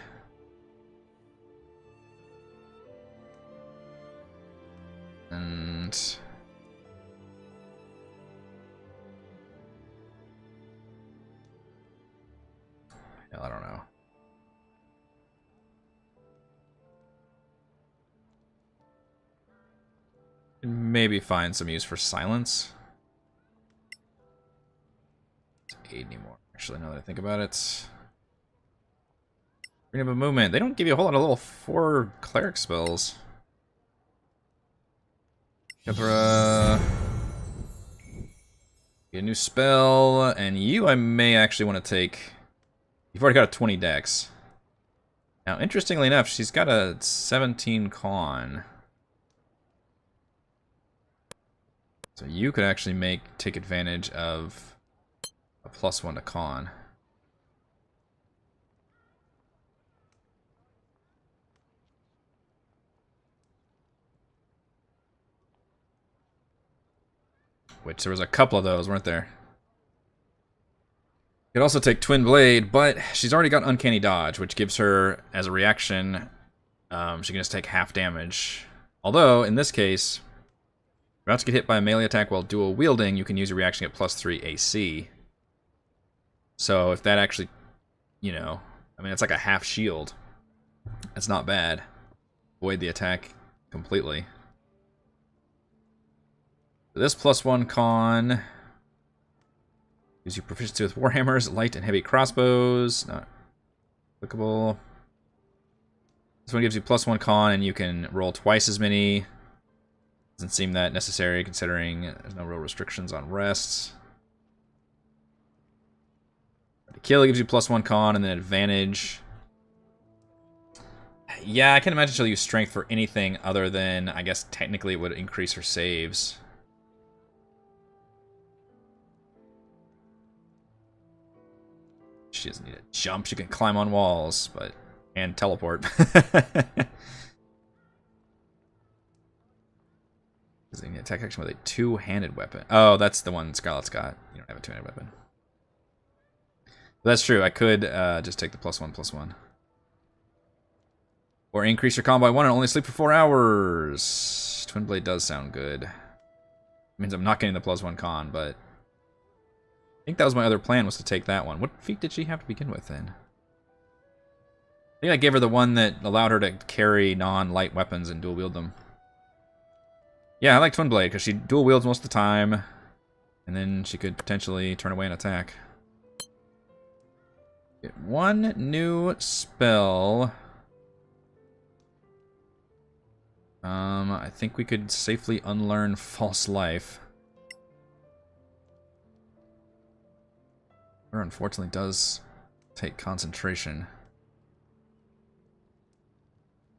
And hell, I don't know. Maybe find some use for silence. Aid anymore. Actually, now that I think about it. Freedom of movement. They don't give you a whole lot of little 4 cleric spells. Get a new spell, and you I may actually want to take. You've already got a 20 dex. Now, interestingly enough, she's got a 17 con. So you could actually take advantage of a +1 to con. Which there was a couple of those, weren't there? You could also take Twin Blade, but she's already got Uncanny Dodge, which gives her, as a reaction, she can just take half damage. Although, in this case, if you're about to get hit by a melee attack while dual wielding, you can use your reaction at +3 AC. So if that actually, you know, I mean, it's like a half shield. That's not bad. Avoid the attack completely. This +1 con gives you proficiency with warhammers, light and heavy crossbows. Not applicable. This one gives you +1 con, and you can roll twice as many. Doesn't seem that necessary considering there's no real restrictions on rests. The kill gives you +1 con and then advantage. Yeah, I can imagine she'll use strength for anything other than, I guess technically it would increase her saves. She doesn't need to jump. She can climb on walls, and teleport. Does he need attack action with a 2-handed weapon? Oh, that's the one Scarlet's got. You don't have a 2-handed weapon. But that's true. I could just take the +1/+1. Or increase your con by 1 and only sleep for 4 hours. Twin Blade does sound good. It means I'm not getting the +1 con, but I think that was my other plan, was to take that one. What feat did she have to begin with, then? I think I gave her the one that allowed her to carry non-light weapons and dual wield them. Yeah, I like Twin Blade, because she dual wields most of the time, and then she could potentially turn away an attack. Get one new spell. I think we could safely unlearn False Life. Or unfortunately does take concentration.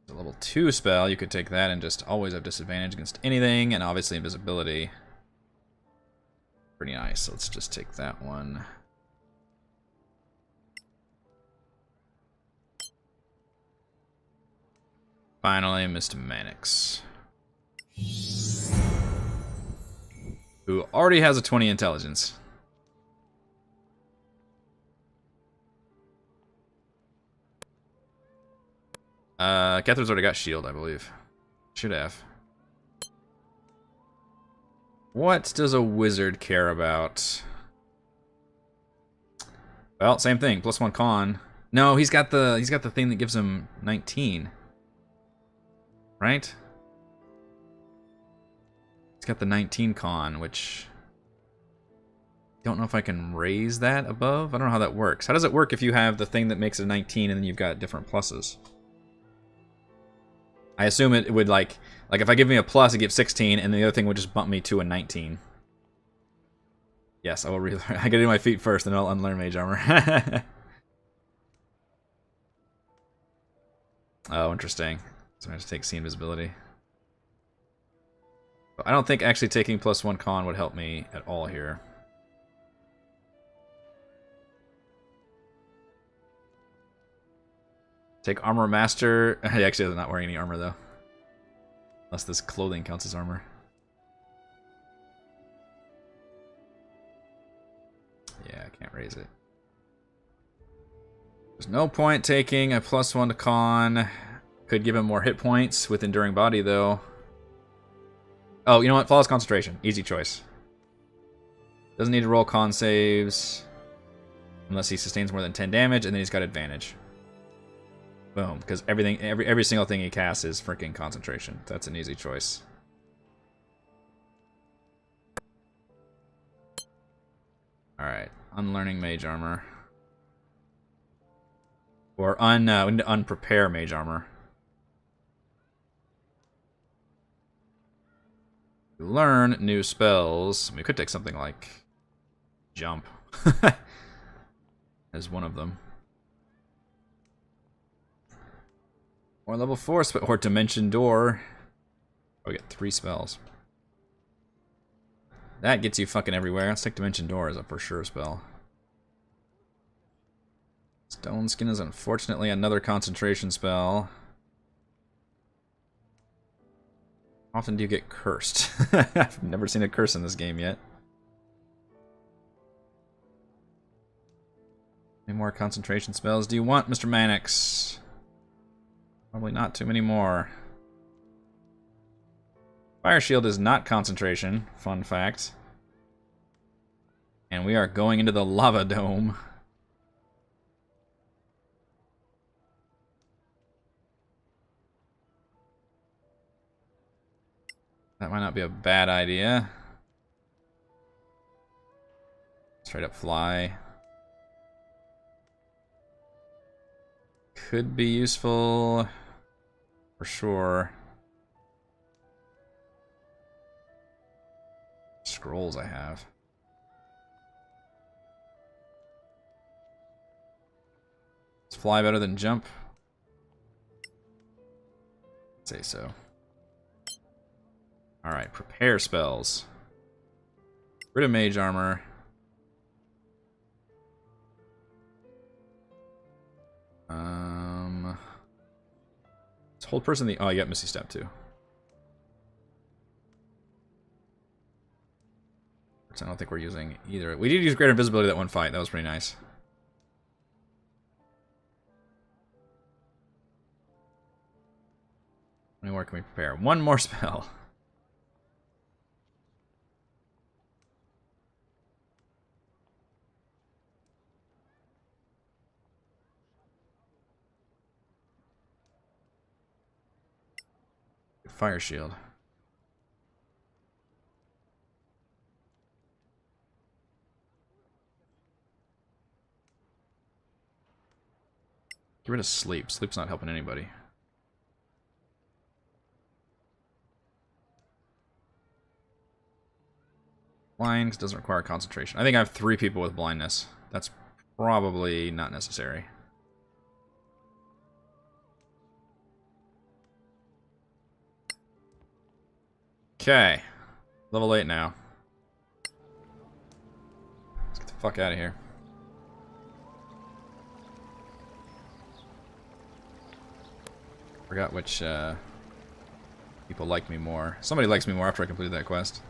A level 2 spell, you could take that and just always have disadvantage against anything, and obviously invisibility. Pretty nice, so let's just take that one. Finally, Mr. Mannix. Who already has a 20 intelligence. Catherine's already got shield, I believe. Should have. What does a wizard care about? Well, same thing. +1 con. No, he's got the thing that gives him 19. Right? He's got the 19 con, which don't know if I can raise that above. I don't know how that works. How does it work if you have the thing that makes it 19 and then you've got different pluses? I assume it would like if I give me a plus, it gives 16, and the other thing would just bump me to a 19. Yes, I will relearn. I gotta do my feet first, and I'll unlearn Mage Armor. Oh, interesting. So I have to take C invisibility. But I don't think actually taking +1 con would help me at all here. Take Armor Master. He actually is not wearing any armor though. Unless this clothing counts as armor. Yeah, I can't raise it. There's no point taking a +1 to con. Could give him more hit points with Enduring Body though. Oh, you know what? Flawless Concentration. Easy choice. Doesn't need to roll con saves. Unless he sustains more than 10 damage, and then he's got advantage. Boom, because every single thing he casts is freaking concentration. That's an easy choice. Alright, unlearning Mage Armor. Or we need to unprepare Mage Armor. Learn new spells. We could take something like Jump as one of them. Or level 4 spell, or Dimension Door. Oh, we get 3 spells. That gets you fucking everywhere. Let's take Dimension Door as a for sure spell. Stone Skin is unfortunately another concentration spell. How often do you get cursed? I've never seen a curse in this game yet. Any more concentration spells do you want, Mr. Mannix? Probably not too many more. Fire Shield is not concentration, fun fact. And we are going into the Lava Dome. That might not be a bad idea. Straight up fly. Could be useful for sure. Scrolls I have. Is fly better than jump? I'd say so. Alright, prepare spells. Rid of Mage Armor. Let's hold person the. Oh, you got Misty Step too. Which I don't think we're using either. We did use Greater Invisibility that one fight. That was pretty nice. How many more can we prepare? One more spell. Fire Shield. Get rid of sleep. Sleep's not helping anybody. Blind doesn't require concentration. I think I have 3 people with blindness. That's probably not necessary. Okay. Level 8 now. Let's get the fuck out of here. Forgot which people like me more. Somebody likes me more after I completed that quest.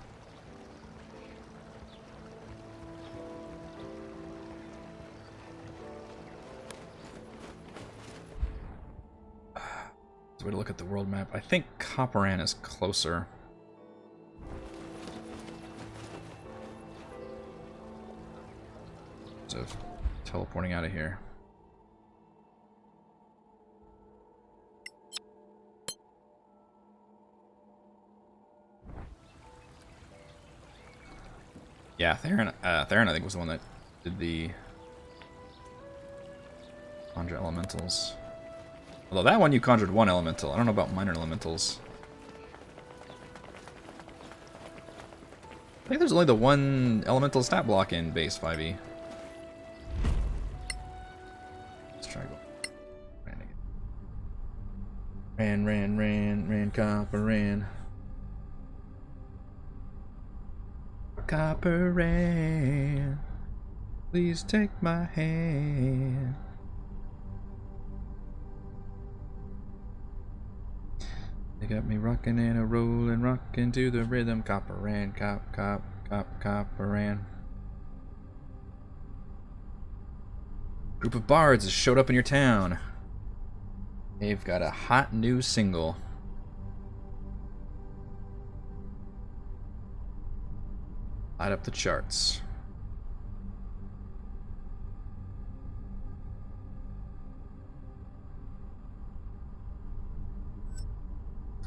There's a way to look at the world map. I think Copperan is closer. Of teleporting out of here. Yeah, Theron I think was the one that did the conjure elementals. Although that one you conjured 1 elemental. I don't know about minor elementals. I think there's only the 1 elemental stat block in base 5e. Let's try go. Ran, copper ran. Copper ran. Please take my hand. They got me rocking and a rolling, rocking to the rhythm. Copper ran, copper ran. Group of bards has showed up in your town. They've got a hot new single. Light up the charts.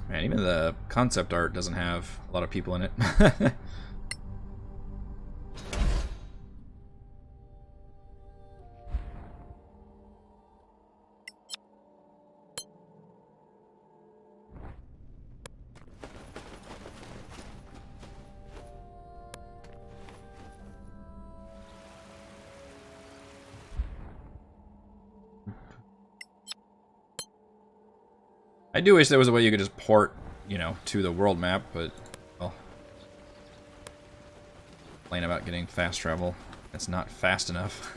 Man, even the concept art doesn't have a lot of people in it. I do wish there was a way you could just port, you know, to the world map, but, well, complain about getting fast travel. It's not fast enough.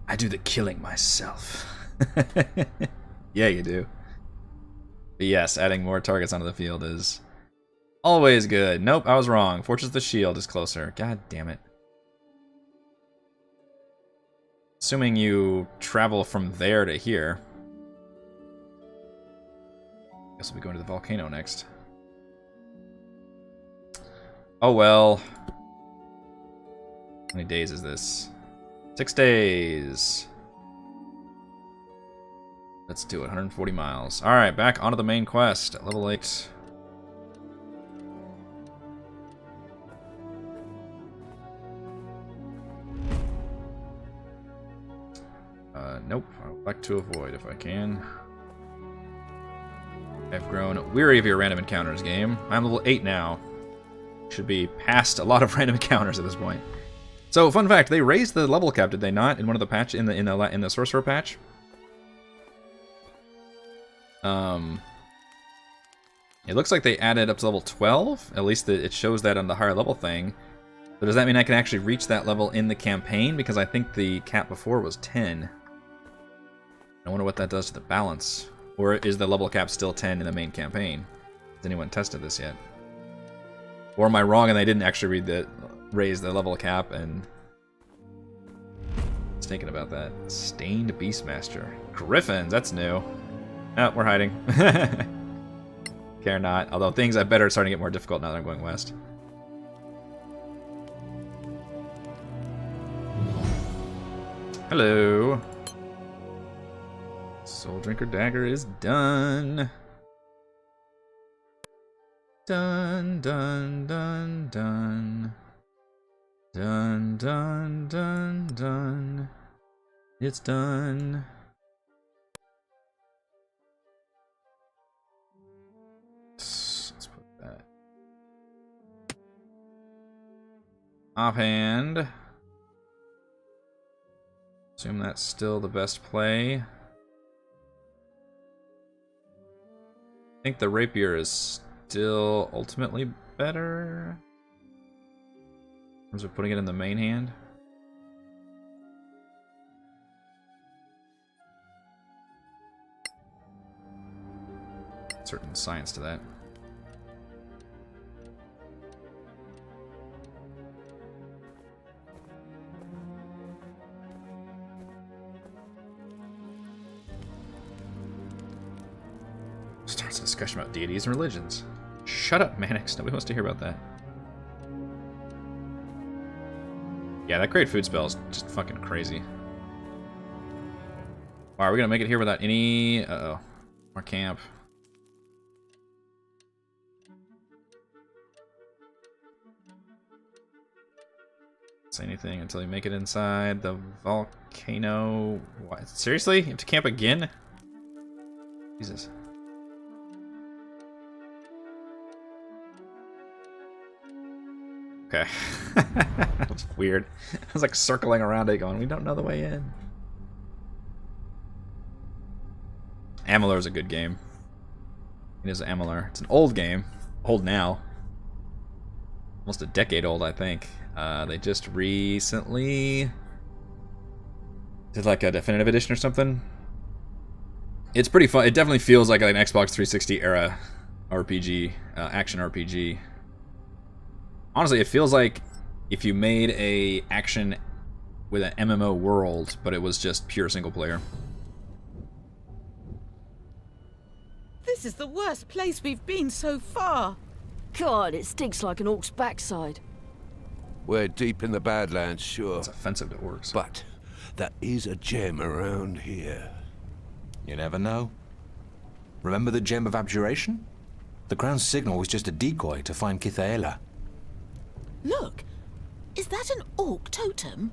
I do the killing myself. Yeah, you do. But yes, adding more targets onto the field is always good. Nope, I was wrong. Fortress of the Shield is closer. God damn it. Assuming you travel from there to here. Guess we'll be going to the volcano next. Oh well. How many days is this? 6 days. Let's do it. 140 miles. Alright, back onto the main quest at level 8. Nope. I'll like to avoid if I can. I've grown weary of your random encounters, game. I'm level 8 now. Should be past a lot of random encounters at this point. So, fun fact: they raised the level cap, did they not? In one of the patch in the sorcerer patch. It looks like they added up to level 12. At least it shows that on the higher level thing. But does that mean I can actually reach that level in the campaign? Because I think the cap before was 10. I wonder what that does to the balance. Or is the level cap still 10 in the main campaign? Has anyone tested this yet? Or am I wrong and they didn't actually raise the level cap and... I was thinking about that. Stained Beastmaster. Griffins, that's new. Oh, we're hiding. Care not. Although things I bet are starting to get more difficult now that I'm going west. Hello. Soul Drinker Dagger is done. Done, done, done, done. Done, done, done, done. It's done. Let's put that. Offhand. Assume that's still the best play. I think the rapier is still ultimately better. In terms of putting it in the main hand. Certain science to that. Starts a discussion about deities and religions. Shut up, Mannix. Nobody wants to hear about that. Yeah, that great food spell is just fucking crazy. Wow, are we gonna make it here without any... Uh-oh. More camp. Say anything until you make it inside the volcano. What? Seriously? You have to camp again? Jesus. Okay. That was weird. I was like circling around it going, we don't know the way in. Amalur is a good game. It is Amalur. It's an old game. Old now. Almost a decade old, I think. They just recently did like a definitive edition or something. It's pretty fun. It definitely feels like an Xbox 360 era RPG, action RPG. Honestly, it feels like if you made a action with an MMO world, but it was just pure single player. This is the worst place we've been so far. God, it stinks like an orc's backside. We're deep in the Badlands, sure. It's offensive to orcs. But there is a gem around here. You never know. Remember the Gem of Abjuration? The Crown's signal was just a decoy to find Kithaela. Look, is that an orc totem?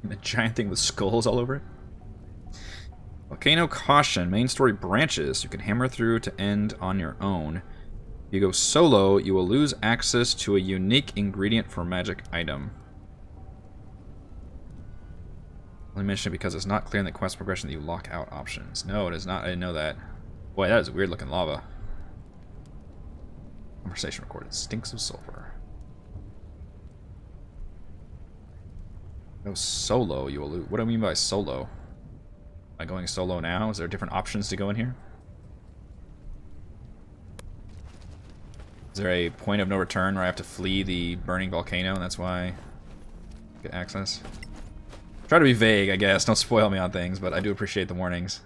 The giant thing with skulls all over it. Volcano Caution. Main story branches. You can hammer through to end on your own. If you go solo, you will lose access to a unique ingredient for magic item. Only mention it because it's not clear in the quest progression that you lock out options. No, it is not. I didn't know that. Boy, that is weird looking lava. Conversation recorded. Stinks of sulfur. Go solo, you will lose. What do I mean by solo? Am I going solo now? Is there different options to go in here? Is there a point of no return where I have to flee the burning volcano and that's why I get access? Try to be vague, I guess. Don't spoil me on things, but I do appreciate the warnings.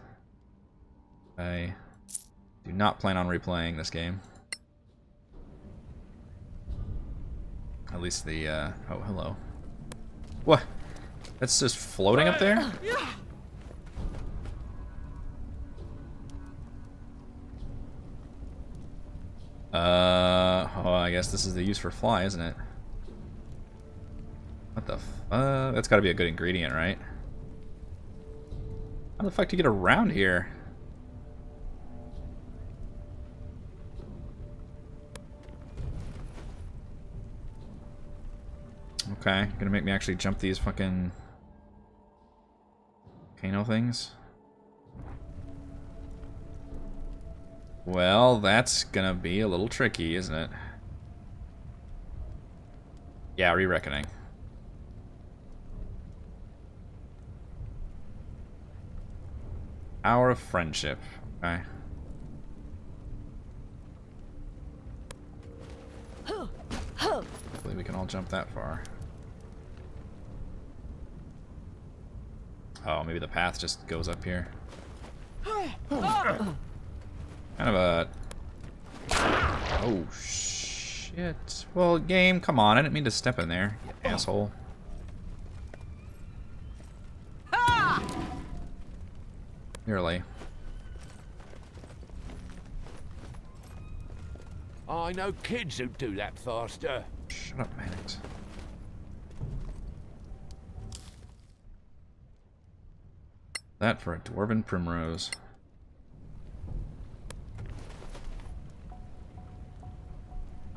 I do not plan on replaying this game. At least the, oh, hello. What? That's just floating up there? Oh, I guess this is the use for fly, isn't it? What the fuck? That's gotta be a good ingredient, right? How the fuck do you get around here? Okay, gonna make me actually jump these fucking volcano things. Well, that's gonna be a little tricky, isn't it? Yeah, re-reckoning. Hour of friendship. Okay. Hopefully we can all jump that far. Oh, maybe the path just goes up here. Kind of a... Oh, shit. Well, game, come on. I didn't mean to step in there, you asshole. Nearly. I know kids who do that faster. Shut up, Max. That for a dwarven primrose.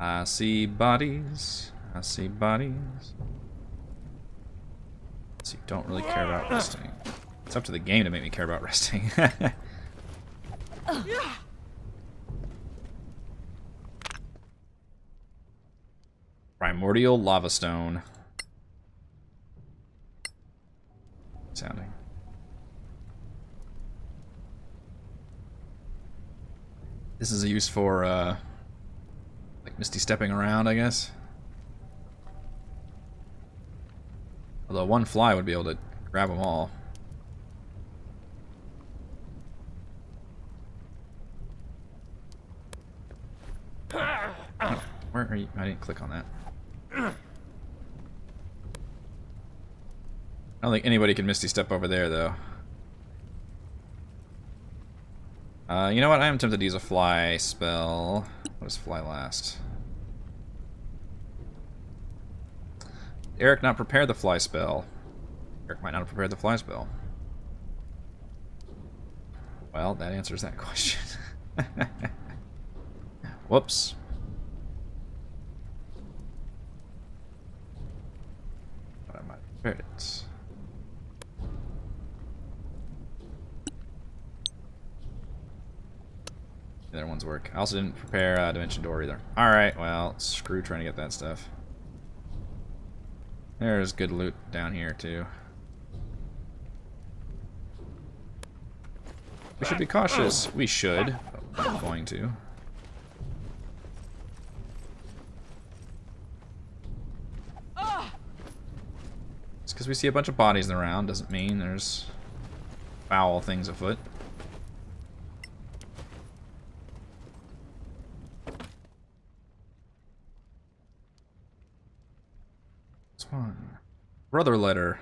I see bodies. I see bodies. So you don't really care about resting. It's up to the game to make me care about resting. Primordial lava stone. Sounding. This is a use for like misty stepping around, I guess. Although one fly would be able to grab them all. Oh, where are you? I didn't click on that. I don't think anybody can misty step over there, though. You know what? I am tempted to use a fly spell. What does fly last? Eric not prepared the fly spell. Eric might not have prepared the fly spell. Well, that answers that question. Whoops. But I might have prepared it. The other ones work. I also didn't prepare Dimension Door either. Alright, well, screw trying to get that stuff. There's good loot down here, too. We should be cautious. We should. But we're not going to. Just because we see a bunch of bodies around doesn't mean there's foul things afoot. This one. Brother letter.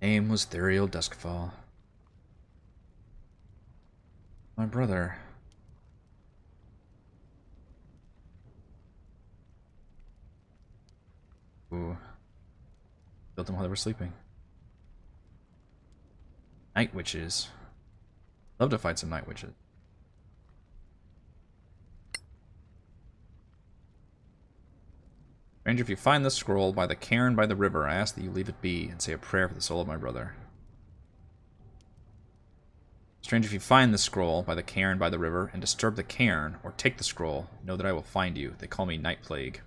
Name was Thuriel Duskfall. My brother. Ooh. Built them while they were sleeping. Night witches. Love to fight some night witches. Stranger, if you find this scroll by the cairn by the river, I ask that you leave it be and say a prayer for the soul of my brother. Stranger, if you find this scroll by the cairn by the river and disturb the cairn, or take the scroll, know that I will find you. They call me Night Plague.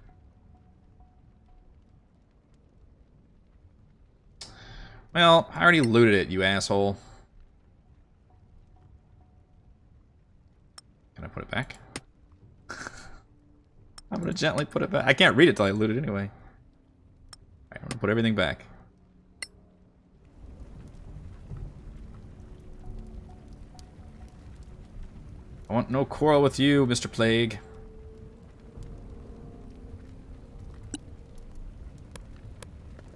Well, I already looted it, you asshole. Can I put it back? I'm gonna gently put it back. I can't read it till I loot it anyway. Alright, I'm gonna put everything back. I want no quarrel with you, Mr. Plague.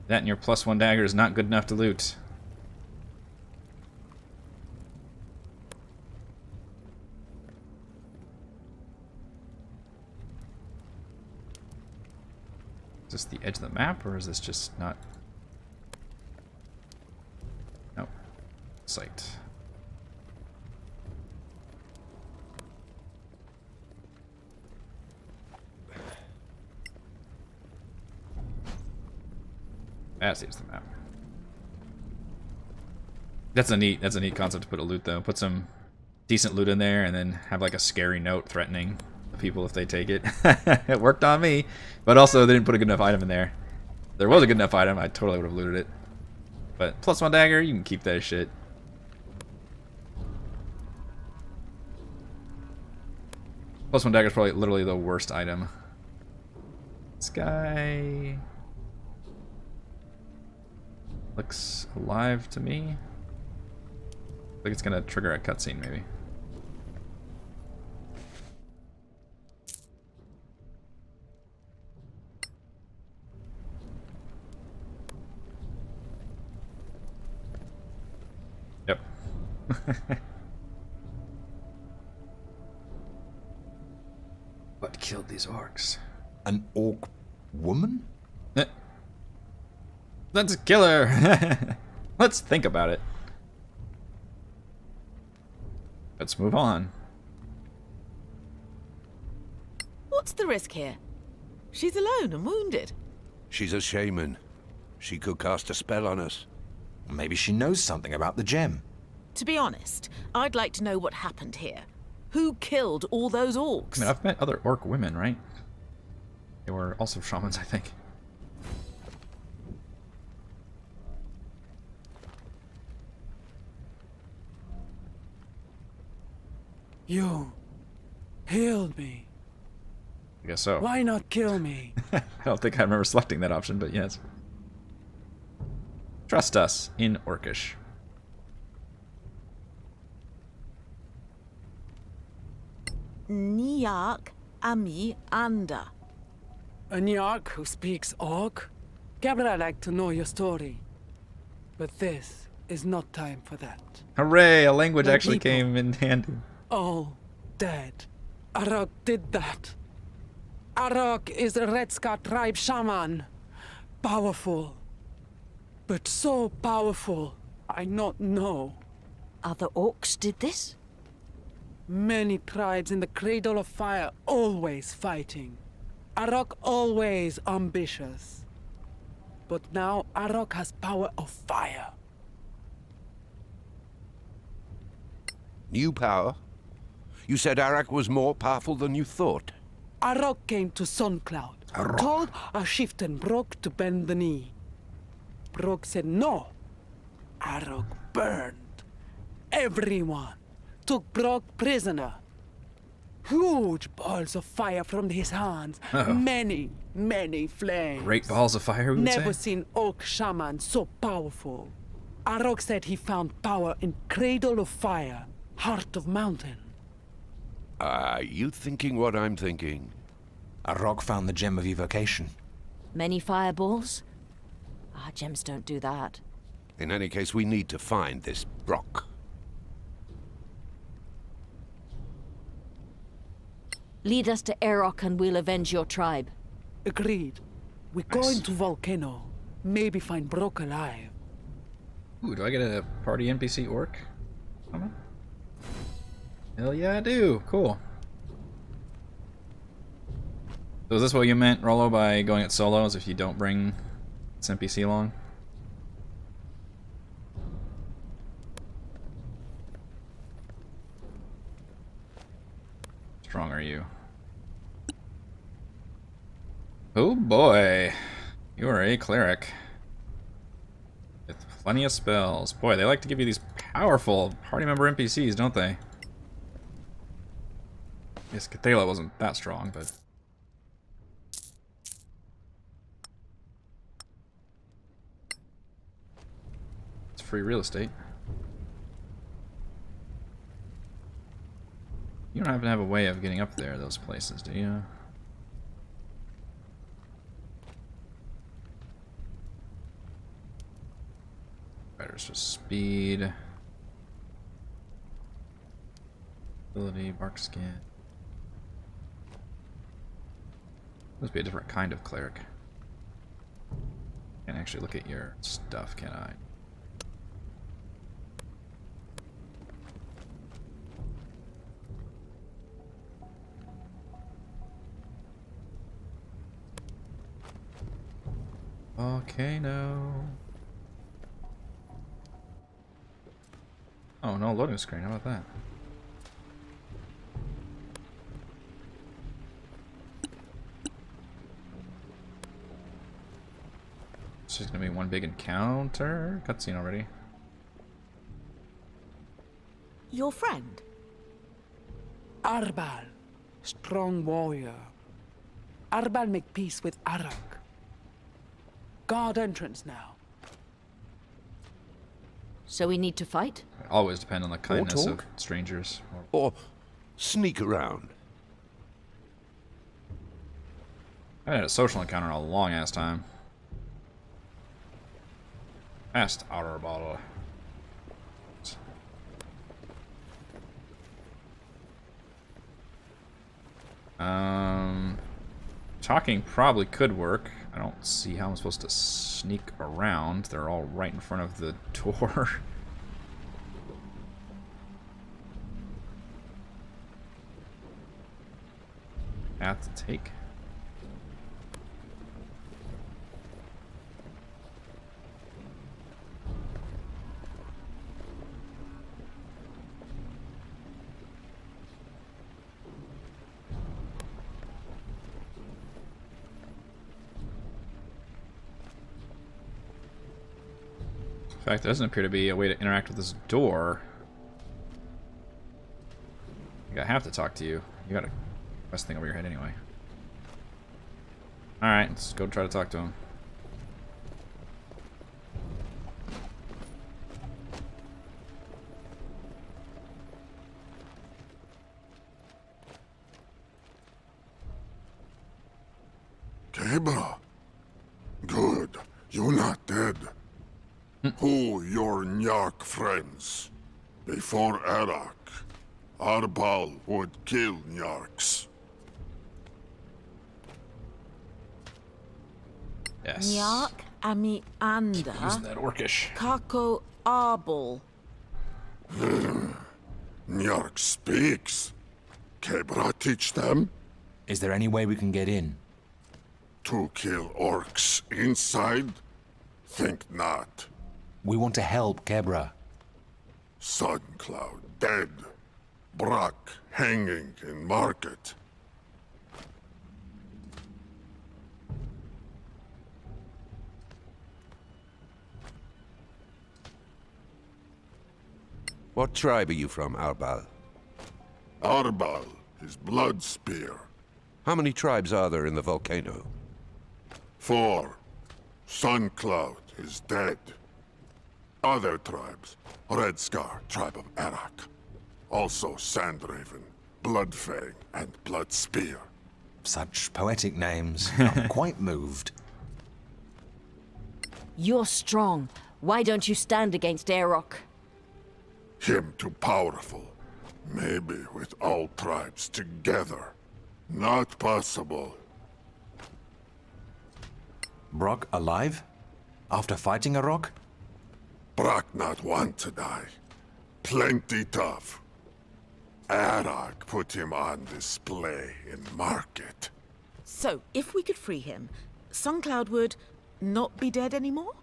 That and your +1 dagger is not good enough to loot. Is this the edge of the map, or is this just not... Nope. Sight. That's the map. That's a neat concept to put a loot though. Put some decent loot in there and then have like a scary note threatening the people if they take it. It worked on me, but also they didn't put a good enough item in there. If there was a good enough item, I totally would have looted it. But +1 dagger, you can keep that shit. +1 dagger is probably literally the worst item. This guy looks alive to me. I think it's gonna trigger a cutscene, maybe. What killed these orcs? An orc woman? Let's kill her. Let's think about it. Let's move on. What's the risk here? She's alone and wounded. She's a shaman. She could cast a spell on us. Maybe she knows something about the gem. To be honest, I'd like to know what happened here. Who killed all those orcs? I mean, I've met other orc women, right? They were also shamans, I think. You healed me. I guess so. Why not kill me? I don't think I remember selecting that option, but yes. Trust us in Orcish. Niak Ami Anda. A Nyark who speaks Orc? Gabriel, I'd like to know your story. But this is not time for that. Hooray! A language My actually people. came in handy. All dead. Arok did that. Arok is a Red Scar tribe shaman. Powerful. But so powerful, I not know. Other orcs did this? Many tribes in the Cradle of Fire always fighting. Arok always ambitious. But now Arok has power of fire. New power? You said Arak was more powerful than you thought. Arok came to Suncloud, told a chieftain Brok to bend the knee. Brok said no. Arok burned. Everyone. Took Brok prisoner. Huge balls of fire from his hands. Uh-oh. Many, many flames. Great balls of fire, we would Never say. seen Orc shaman so powerful. Arok said he found power in Cradle of Fire, Heart of Mountain. Are you thinking what I'm thinking? Arok found the gem of evocation. Many fireballs? Ah, gems don't do that. In any case, we need to find this Brock. Lead us to Erok and we'll avenge your tribe. Agreed. We go Nice. into Volcano. Maybe find Brok alive. Ooh, do I get a party NPC orc? Comment? Hell yeah, I do. Cool. So is this what you meant, Rollo, by going it solo, as if you don't bring this NPC along? Strong are you? Oh boy. You are a cleric. With plenty of spells. Boy, they like to give you these powerful party member NPCs, don't they? I guess Cathela wasn't that strong, but... It's free real estate. You don't happen to have a way of getting up there, those places, do you? Riders for speed. Ability, bark skin. Must be a different kind of cleric. Can't actually look at your stuff, can I? Volcano. Oh, no loading screen. How about that? It's just gonna be one big encounter. Cutscene already. Your friend? Arbal, strong warrior. Arbal make peace with Arok. Guard entrance now. So we need to fight? Always depend on the kindness of talk. strangers. Or sneak around. I haven't had a social encounter in a long ass time. Past outer bottle. Talking probably could work. I don't see how I'm supposed to sneak around. They're all right in front of the door. Have to take. In fact, there doesn't appear to be a way to interact with this door. I have to talk to you. You got a quest thing over your head anyway. Alright, let's go try to talk to him. Cabra. Good. You're not dead. Who your Nyark friends? Before Arak, Arbal would kill Nyarks. Yes. Nyak Ami Using Anda that orcish. Kako Arbal. Nyark speaks. Cabra teach them Is there any way we can get in? to kill orcs inside? Think not. We want to help Kebra. Suncloud dead. Brock hanging in market. What tribe are you from, Arbal? Arbal, his blood spear. How many tribes are there in the volcano? 4. Suncloud is dead. Other tribes. Red Scar, tribe of Arak. Also Sandraven, Bloodfang, and Blood Spear. Such poetic names. I'm quite moved. You're strong. Why don't you stand against Aerok? Him too powerful. Maybe with all tribes together. Not possible. Brock alive? After fighting a rock? Brock not want to die. Plenty tough. Arak put him on display in market. So, if we could free him, Suncloud would not be dead anymore?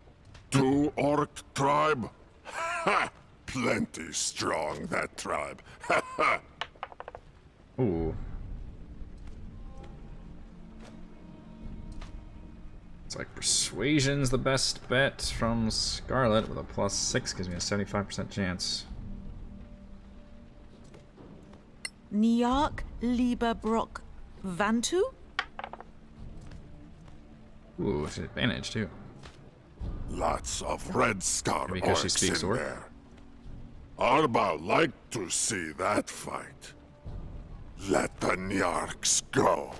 2 orc tribe? Ha! Plenty strong, that tribe. Ha ha! Ooh. It's like Persuasion's the best bet from Scarlet with a +6 gives me a 75% chance. Nyak Liba Brock Vantu? Ooh, it's an advantage too. Lots of Red Scar Maybe because she orcs speaks in orc? there. Arba like to see that fight. Let the Nyarks go.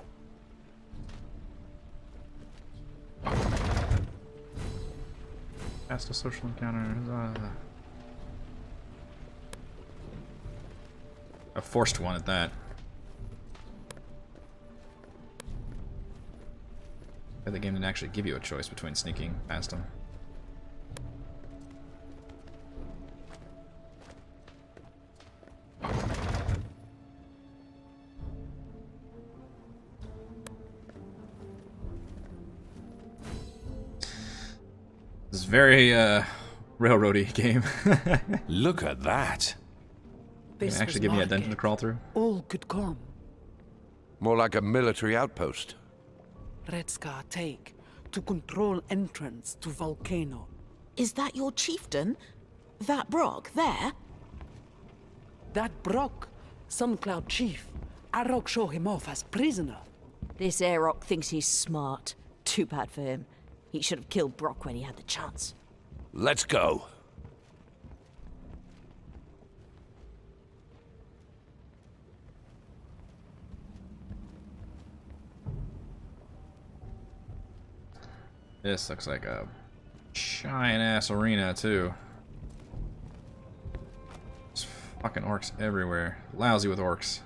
Past a social encounter. A forced one at that. The game didn't actually give you a choice between sneaking past them. This is very railroady game. Look at that. Can This actually was give me a dungeon to market. crawl through? All could come. More like a military outpost. Red Scar take to control entrance to volcano. Is that your chieftain? That Brock there? That Brock, Suncloud chief, Arok show him off as prisoner. This Aerok thinks he's smart. Too bad for him. He should have killed Brock when he had the chance. Let's go. This looks like a giant ass arena too. There's fucking orcs everywhere. Lousy with orcs.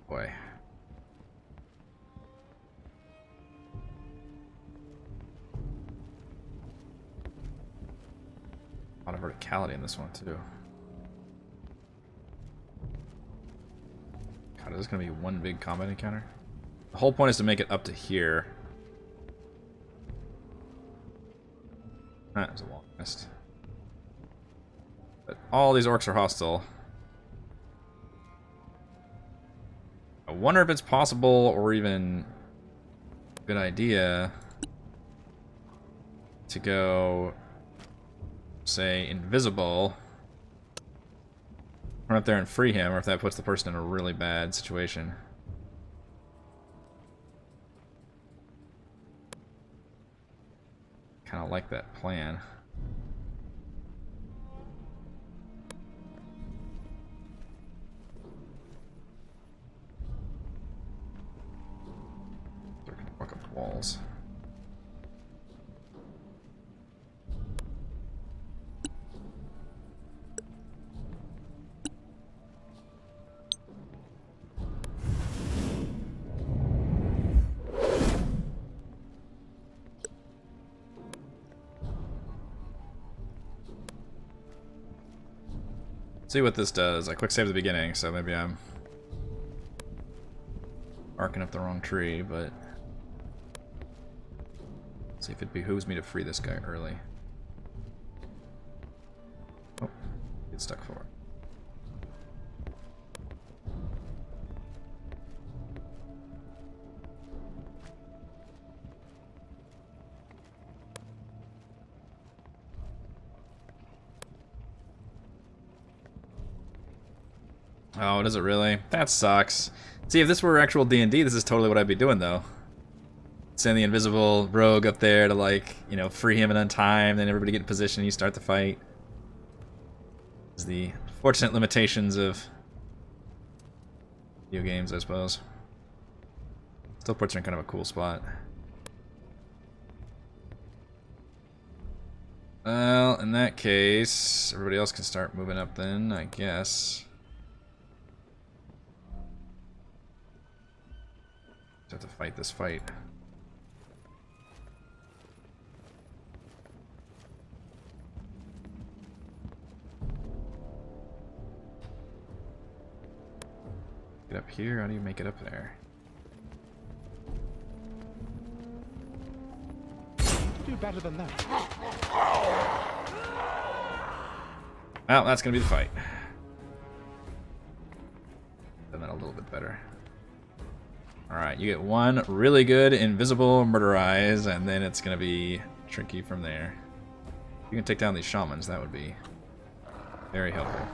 Boy. A lot of verticality in this one too. God, is this gonna be one big combat encounter? The whole point is to make it up to here. That was a long rest. But all these orcs are hostile. I wonder if it's possible or even a good idea to go, say, invisible, run up there and free him, or if that puts the person in a really bad situation. Kind of like that plan. They're gonna walk up the walls. See what this does. I quick saved the beginning, so maybe I'm barking up the wrong tree, but let's see if it behooves me to free this guy early. Oh, get stuck for it. Oh, does it really? That sucks. See, if this were actual D&D, this is totally what I'd be doing, though. Send the invisible rogue up there to, like, you know, free him in time, then everybody get in position, you start the fight. This is the fortunate limitations of video games, I suppose. Still puts her in kind of a cool spot. Well, in that case, everybody else can start moving up then, I guess. Have to fight this fight. Get up here, how do you make it up there? Do better than that. Well, that's gonna be the fight. Done that a little bit better. Alright, you get one really good invisible murderize, and then it's gonna be tricky from there. You can take down these shamans, that would be very helpful.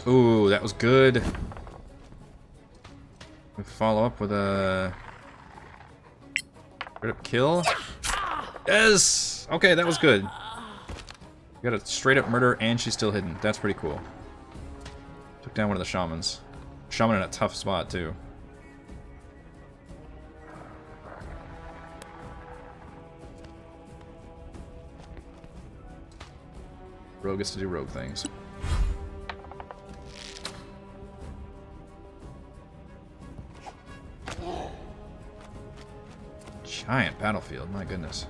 Ooh, that was good. We follow up with a straight up kill. Yes! Okay, that was good. We got a straight up murder and she's still hidden. That's pretty cool. Took down one of the shamans. Shaman in a tough spot too. Rogue gets to do rogue things. Giant battlefield, my goodness.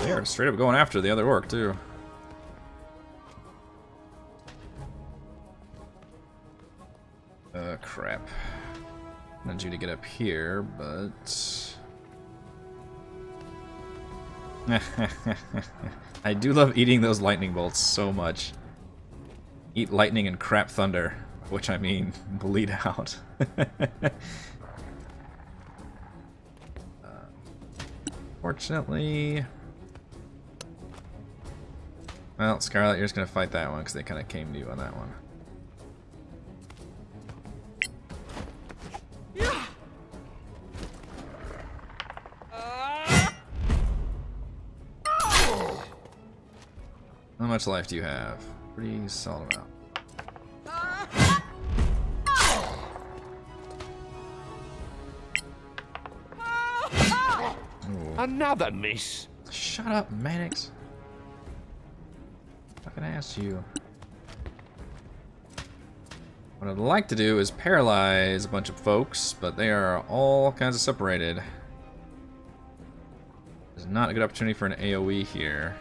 They're straight up going after the other orc too. Crap. I wanted you to get up here, but I do love eating those lightning bolts so much. Eat lightning and crap thunder, which I mean bleed out. Fortunately, well, Scarlet, you're just gonna fight that one because they kind of came to you on that one. How much life do you have? Pretty solid amount. Another miss. Shut up, Mannix. Fucking asked you. What I'd like to do is paralyze a bunch of folks, but they are all kinds of separated. There's not a good opportunity for an AoE here.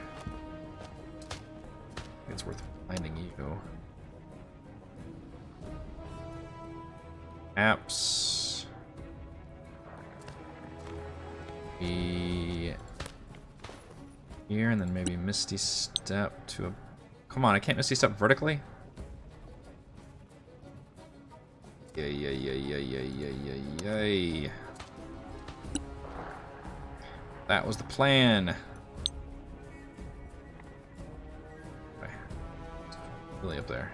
I think it's worth finding you. Apps. Be here, and then maybe Misty Step to a... Come on, I can't Misty Step vertically? Yay. That was the plan. Okay. Really up there.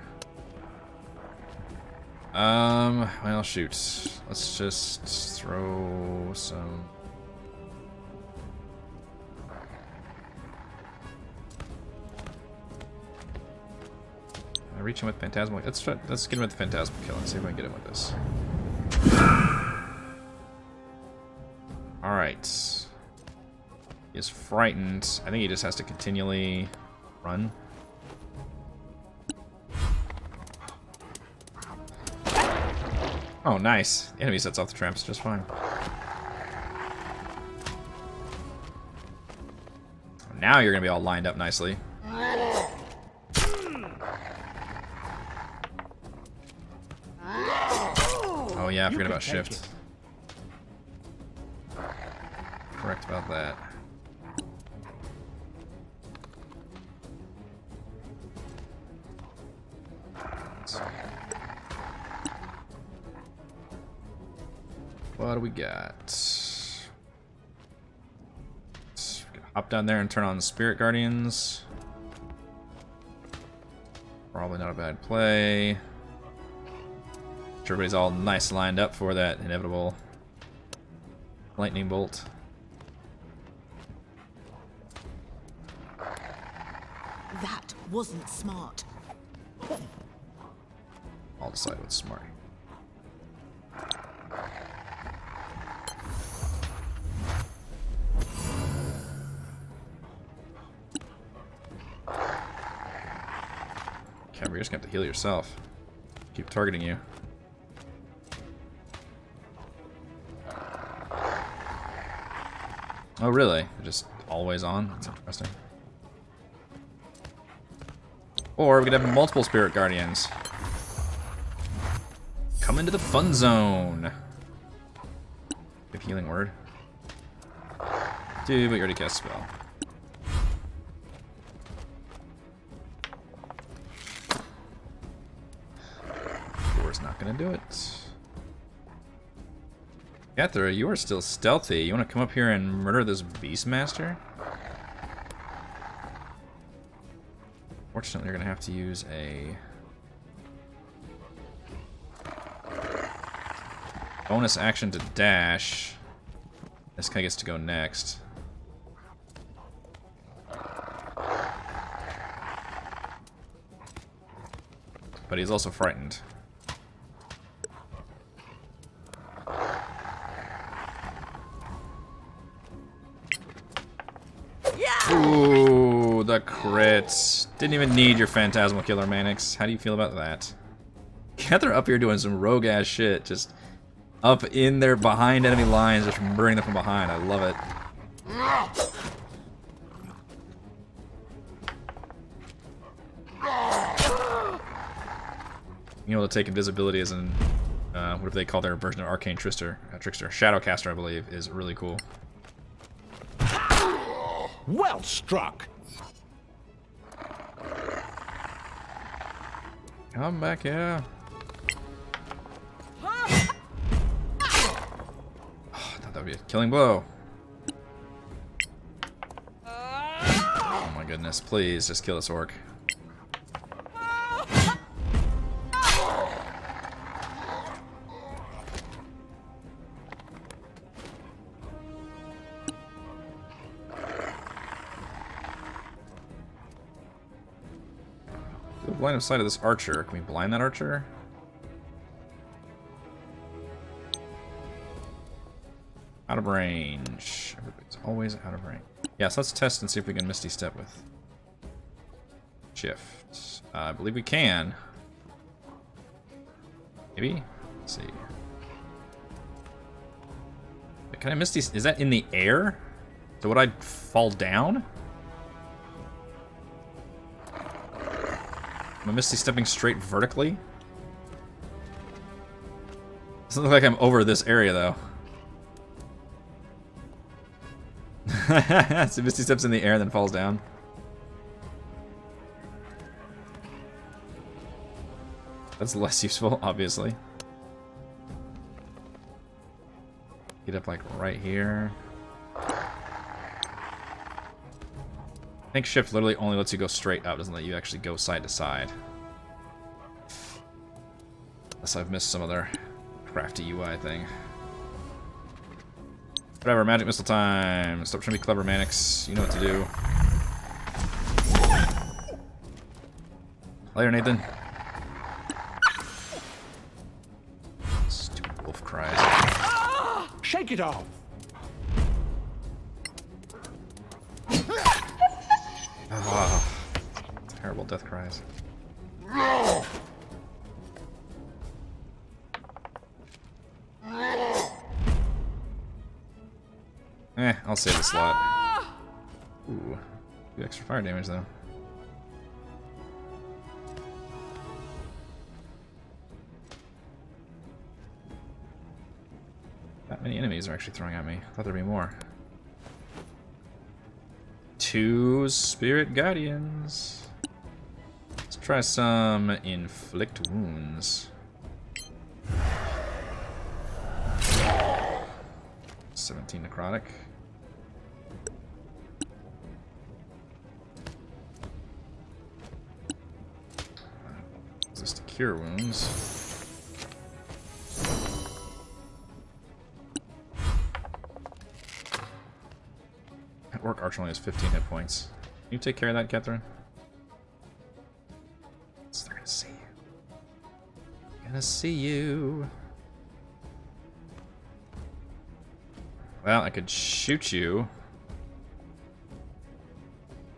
Well, shoot. Let's just throw some... Can I reach him with Phantasmal? Let's get him with the Phantasmal kill and see if I can get him with this. Alright. He is frightened. I think he just has to continually run. Oh, nice. The enemy sets off the tramps just fine. Now you're gonna be all lined up nicely. Oh yeah, I forgot about shift. Correct about that. What do we got? We can hop down there and turn on the Spirit Guardians. Probably not a bad play. Everybody's all nice lined up for that inevitable lightning bolt. That wasn't smart. I'll decide what's smart. Camera, you're just gonna have to heal yourself. Keep targeting you. Oh, really? They're just always on? That's interesting. Or we could have multiple Spirit Guardians. Come into the fun zone. Good healing word. Dude, but you already cast spell. Door's not gonna do it. Cathra, you are still stealthy. You want to come up here and murder this Beastmaster? Fortunately, you're going to have to use a bonus action to dash. This guy gets to go next. But he's also frightened. Ooh, the crits. Didn't even need your Phantasmal Killer, Mannix. How do you feel about that? They're up here doing some rogue-ass shit. Just up in there behind enemy lines, just murdering them from behind. I love it. Being able to take invisibility as an, what do they call their version of Arcane Trickster? Shadowcaster, I believe, is really cool. Well struck. Come back here. Oh, I thought that would be a killing blow. Oh my goodness, please just kill this orc. Line of sight of this archer. Can we blind that archer? Out of range. Everybody's always out of range. Yeah, so let's test and see if we can Misty Step with Shift. I believe we can. Maybe? Let's see. Can I Misty... Is that in the air? So would I fall down? Am I Misty Stepping straight vertically? Doesn't look like I'm over this area, though. So Misty steps in the air and then falls down. That's less useful, obviously. Get up like right here. I think shift literally only lets you go straight up, doesn't let you actually go side to side. Unless I've missed some other crafty UI thing. Whatever, magic missile time. Stop trying to be clever, Mannix. You know what to do. Later, Nathan. Stupid wolf cries. Shake it off. Oh, terrible death cries. I'll save the slot. Ooh, good extra fire damage though. That many enemies are actually throwing at me. I thought there'd be more. 2 Spirit Guardians. Let's try some Inflict Wounds. 17 necrotic. This to cure wounds. That orc archer only has 15 hit points. Can you take care of that, Catherine? They're gonna see you. Gonna see you. Well, I could shoot you.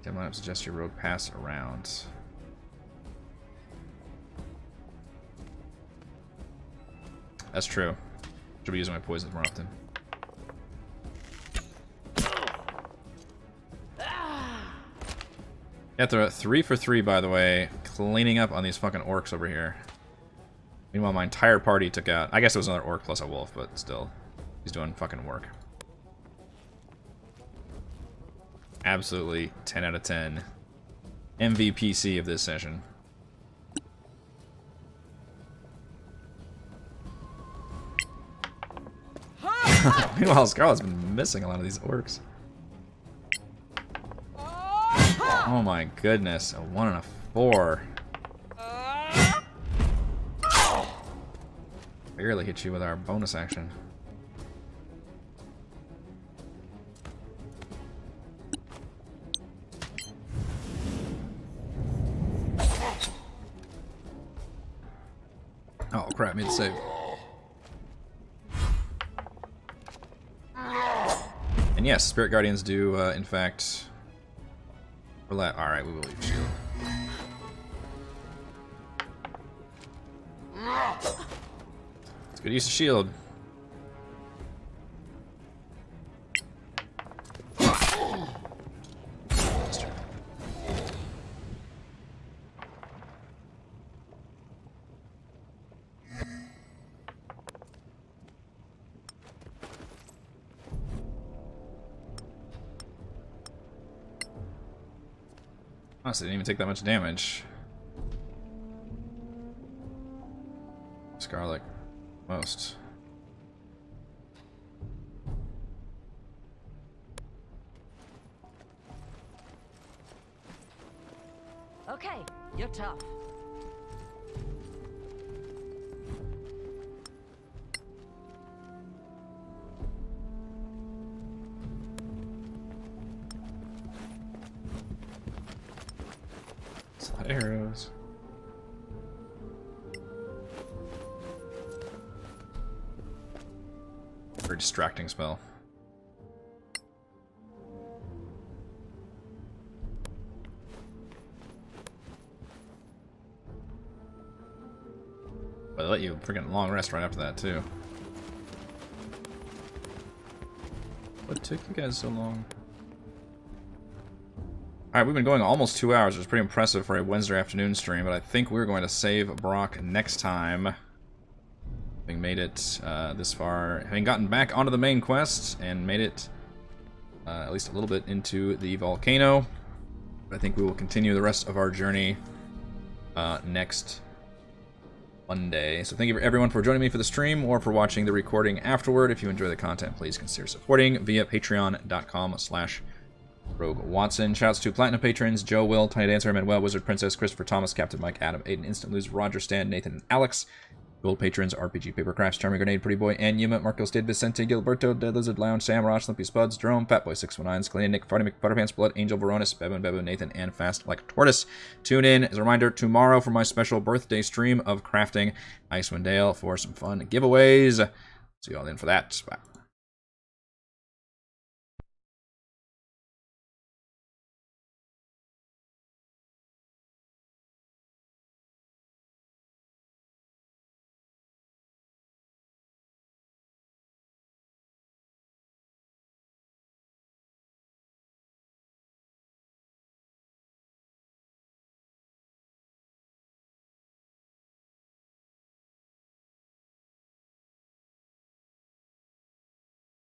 I'm gonna suggest your road pass around. That's true. Should be using my poisons more often. Yeah, they're 3 for 3, by the way, cleaning up on these fucking orcs over here. Meanwhile, my entire party took out... I guess it was another orc plus a wolf, but still. He's doing fucking work. Absolutely 10 out of 10. MVPC of this session. Meanwhile, Scarlet's been missing a lot of these orcs. Oh my goodness, a 1 and a 4. Barely hit you with our bonus action. Oh crap, made the save. And yes, Spirit Guardians do, in fact, relax. Alright, we will leave shield. It's good use of shield. Honestly, didn't even take that much damage. Scarlet, most. Okay, you're tough. It's a lot of arrows. Very distracting spell. But they let you freaking long rest right after that, too. What took you guys so long? Alright, we've been going almost 2 hours, which is pretty impressive for a Wednesday afternoon stream, but I think we're going to save Brock next time. Having made it this far, having gotten back onto the main quest, and made it at least a little bit into the volcano. But I think we will continue the rest of our journey next Monday. So thank you everyone for joining me for the stream or for watching the recording afterward. If you enjoy the content, please consider supporting via patreon.com/Rogue Watson. Shouts to Platinum patrons Joe, Will, Tiny Dancer, Manuel, Wizard Princess, Christopher Thomas, Captain Mike, Adam, Aiden, Instant Lose, Roger, Stan, Nathan, and Alex. Gold patrons RPG Papercrafts, Charming Grenade, Pretty Boy, and Yuma, Marcos Did, Vicente, Gilberto, Dead Lizard Lounge, Sam, Ross, Limpy Spuds, Jerome, Fatboy 619, Scalene, Nick, Farty McButterpants, Blood, Angel, Veronis, Bebu, Nathan, and Fast Like a Tortoise. Tune in as a reminder tomorrow for my special birthday stream of crafting Icewind Dale for some fun giveaways. See you all in for that. Bye.